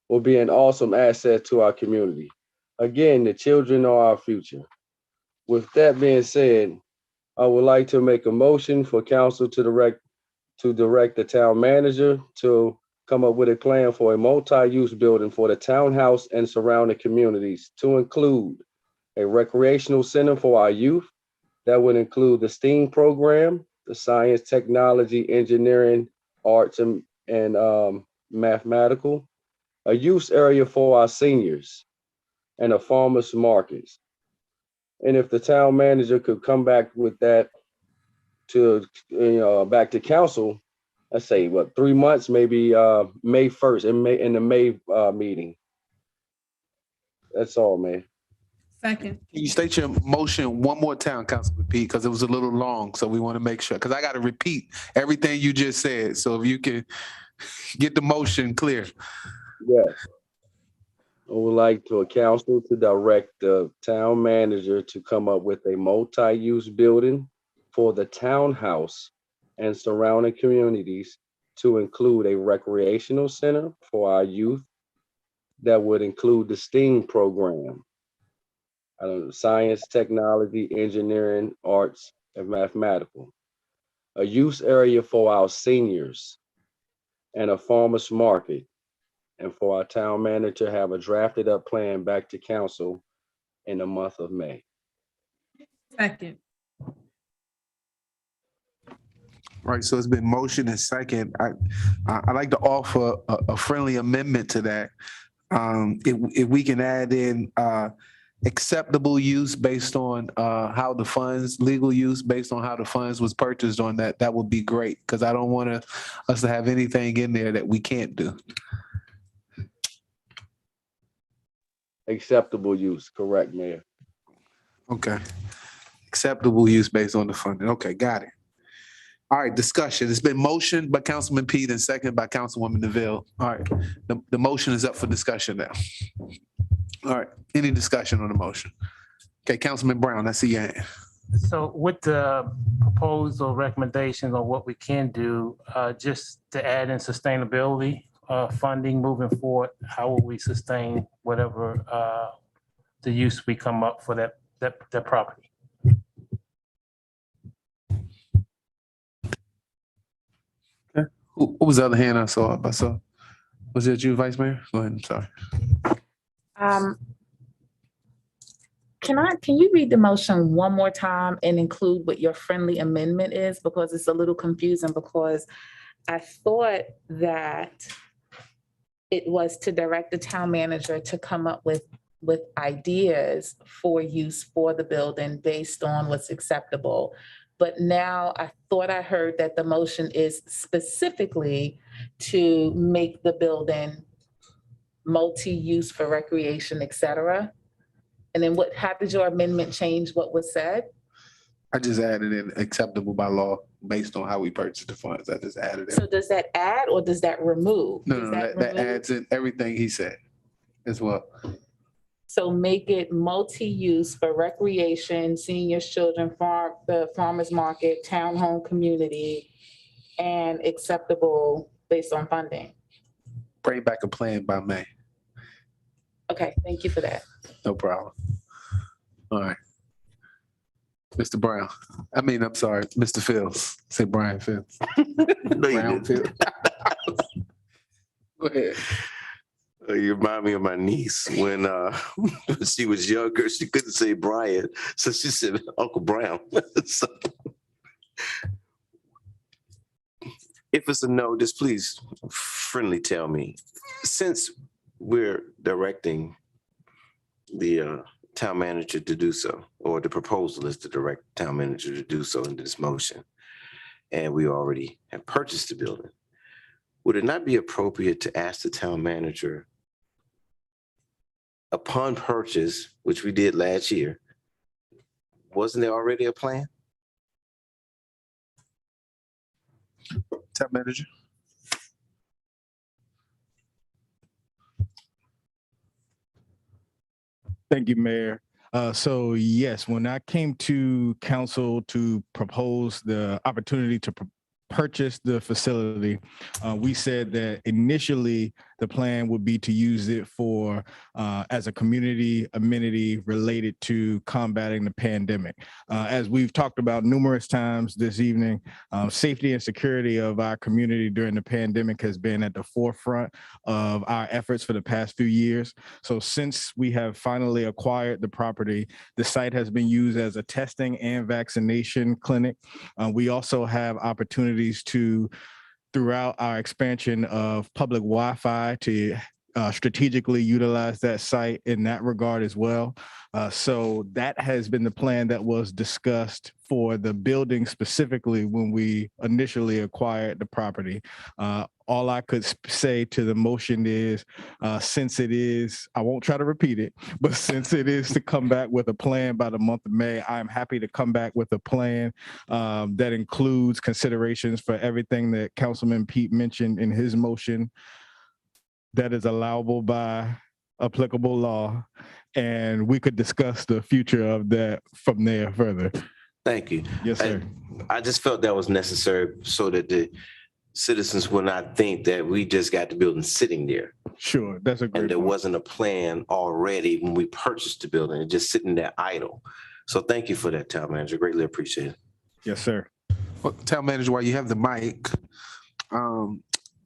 will be an awesome asset to our community. Again, the children are our future. With that being said, I would like to make a motion for council to direct the town manager to come up with a plan for a multi-use building for the townhouse and surrounding communities to include a recreational center for our youth that would include the STEAM program, the science, technology, engineering, arts, and mathematical, a use area for our seniors, and a farmer's markets. And if the town manager could come back with that to, back to council, let's say, 3 months, maybe May 1st, in the May meeting. That's all, man. Second. Can you state your motion one more time, Councilman Pete, because it was a little long, so we want to make sure, because I got to repeat everything you just said. So if you can get the motion clear. Yes. I would like to a council to direct the town manager to come up with a multi-use building for the townhouse and surrounding communities to include a recreational center for our youth that would include the STEAM program. Science, technology, engineering, arts, and mathematical. A use area for our seniors and a farmer's market. And for our town manager to have a drafted up plan back to council in the month of May. Second. All right, so it's been motion and second. I'd like to offer a friendly amendment to that. If we can add in acceptable use based on how the funds, legal use based on how the funds was purchased on that would be great, because I don't want us to have anything in there that we can't do. Acceptable use, correct, Mayor. Okay. Acceptable use based on the funding. Okay, got it. All right, discussion. It's been motioned by Councilman Pete and second by Councilwoman Neville. All right, the motion is up for discussion now. All right, any discussion on the motion? Okay, Councilman Brown, I see your hand. So with the proposal recommendations on what we can do, just to add in sustainability, funding moving forward, how will we sustain whatever the use we come up for that property? Okay. Who was the other hand I saw? Was it you, Vice Mayor? Go ahead, I'm sorry. Can you read the motion one more time and include what your friendly amendment is? Because it's a little confusing, because I thought that it was to direct the town manager to come up with ideas for use for the building based on what's acceptable. But now I thought I heard that the motion is specifically to make the building multi-use for recreation, et cetera. And then how did your amendment change what was said? I just added in acceptable by law based on how we purchased the funds. I just added it. So does that add or does that remove? No, that adds in everything he said. as well. So make it multi-use for recreation, seniors, children, the farmer's market, townhome community, and acceptable based on funding. Bring back a plan by May. Okay, thank you for that. No problem. All right. Mr. Brown. I'm sorry, Mr. Fields. Say Brian Fields. No, you Brown didn't. Fields. Go ahead. You remind me of my niece when when she was younger. She couldn't say Brian, so she said Uncle Brown. So, if it's a no, just please friendly tell me. Since we're directing the town manager to do so, or the proposal is to direct the town manager to do so in this motion, and we already have purchased the building, would it not be appropriate to ask the town manager upon purchase, which we did last year, wasn't there already a plan? Town manager. Thank you, Mayor. So yes, when I came to council to propose the opportunity to purchase the facility, we said that initially the plan would be to use it for as a community amenity related to combating the pandemic. As we've talked about numerous times this evening, safety and security of our community during the pandemic has been at the forefront of our efforts for the past few years. So since we have finally acquired the property, the site has been used as a testing and vaccination clinic. We also have opportunities to, throughout our expansion of public Wi-Fi, to strategically utilize that site in that regard as well. So that has been the plan that was discussed for the building specifically when we initially acquired the property. All I could say to the motion is, since it is, I won't try to repeat it, but since it is to come back with a plan by the month of May, I'm happy to come back with a plan that includes considerations for everything that Councilman Pete mentioned in his motion that is allowable by applicable law. And we could discuss the future of that from there further. Thank you. Yes, sir. I just felt that was necessary so that the citizens will not think that we just got the building sitting there. Sure, that's a great And there point. wasn't a plan already when we purchased the building, it's just sitting there idle. So thank you for that, town manager. Greatly appreciate it. Yes, sir. Well, town manager, while you have the mic,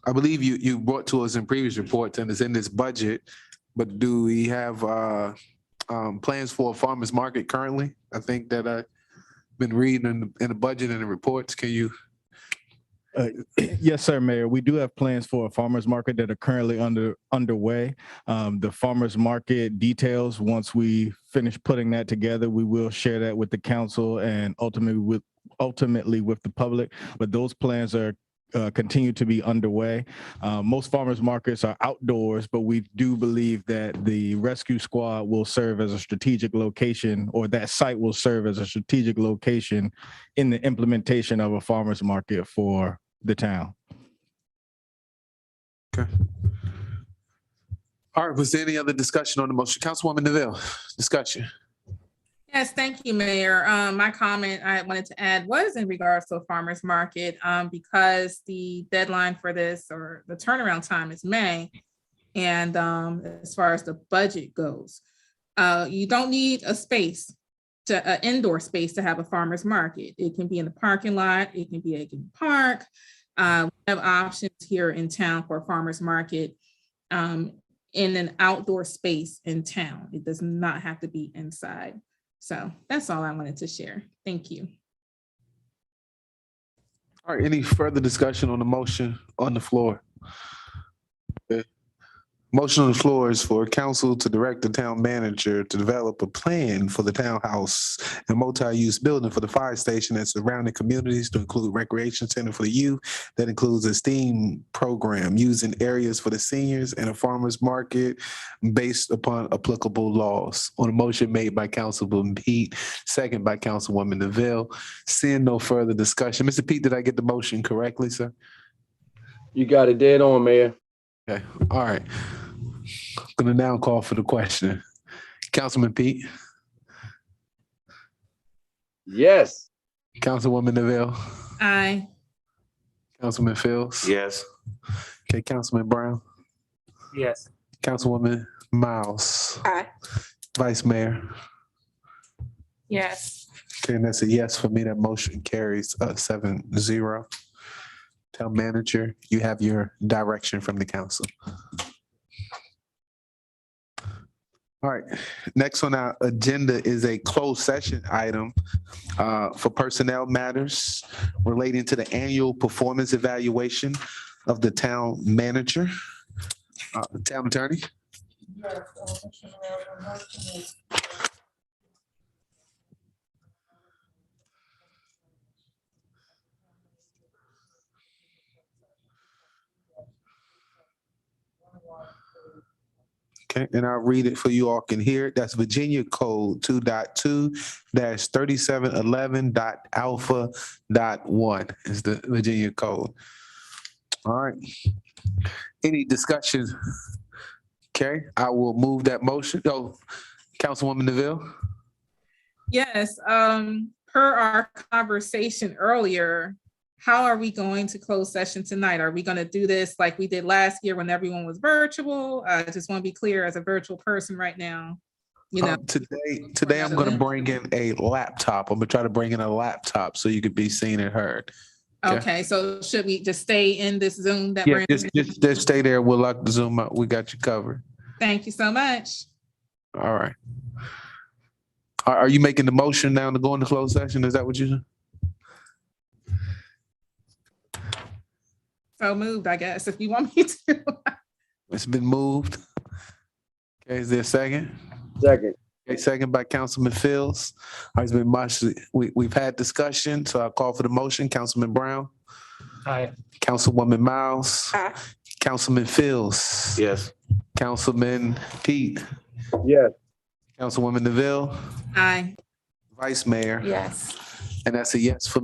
I believe you brought to us in previous reports and it's in this budget, but do we have plans for a farmer's market currently? I think that I've been reading in the budget and the reports. Can you? Yes, sir, Mayor. We do have plans for a farmer's market that are currently underway. The farmer's market details, once we finish putting that together, we will share that with the council and ultimately with the public. But those plans are continue to be underway. Most farmers markets are outdoors, but we do believe that the rescue squad will serve as a strategic location, or that site will serve as a strategic location in the implementation of a farmers market for the town. Okay. All right, was there any other discussion on the motion? Councilwoman Neville, discussion. Yes, thank you, Mayor. My comment I wanted to add was in regards to a farmer's market, because the deadline for this, or the turnaround time, is May. And as far as the budget goes, you don't need a space, an indoor space, to have a farmer's market. It can be in the parking lot, it can be at a park. We have options here in town for a farmer's market in an outdoor space in town. It does not have to be inside. So that's all I wanted to share. Thank you. All right, any further discussion on the motion on the floor? Okay. Motion on the floor is for council to direct the town manager to develop a plan for the townhouse and multi-use building for the fire station and surrounding communities to include recreation center for the youth. That includes a STEAM program using areas for the seniors and a farmer's market based upon applicable laws. On a motion made by Councilman Pete, second by Councilwoman Neville. Seeing no further discussion. Mr. Pete, did I get the motion correctly, sir? You got it dead on, Mayor. Okay, all right. Gonna now call for the question. Councilman Pete, Yes. Councilwoman Neville, Aye. Councilman Phillips. Yes. Okay, Councilman Brown, Yes. Councilwoman Miles, Aye. Vice Mayor. Yes. Okay, and that's a yes for me. That motion carries 7-0. Town manager, you have your direction from the council. All right, next on our agenda is a closed session item for personnel matters relating to the annual performance evaluation of the town manager. Town attorney? Okay, and I'll read it for you all can hear it. That's Virginia Code 2.2-3711.alpha.1 is the Virginia code. All right. Any discussion? Okay, I will move that motion. Oh, Councilwoman Neville? Yes, per our conversation earlier, how are we going to close session tonight? Are we going to do this like we did last year when everyone was virtual? I just want to be clear as a virtual person right now, you know. Today I'm gonna bring in a laptop. I'm gonna try to bring in a laptop so you could be seen and heard. Okay, so should we just stay in this Zoom that Yeah, we're in? just stay there. We'll lock the Zoom out. We got you covered. Thank you so much. All right. Are you making the motion now to go into closed session? Is that what you? So moved, I guess, if you want me to. It's been moved. Okay, is there a second? Second. Okay, second by Councilman Fields. All right, it's been much. We've had discussion, so I'll call for the motion. Councilman Brown, Aye. Councilwoman Miles, Aye. Councilman Fields. Yes. Councilman Pete, Yes. Councilwoman Neville, Aye. Vice Mayor. Yes. And that's a yes for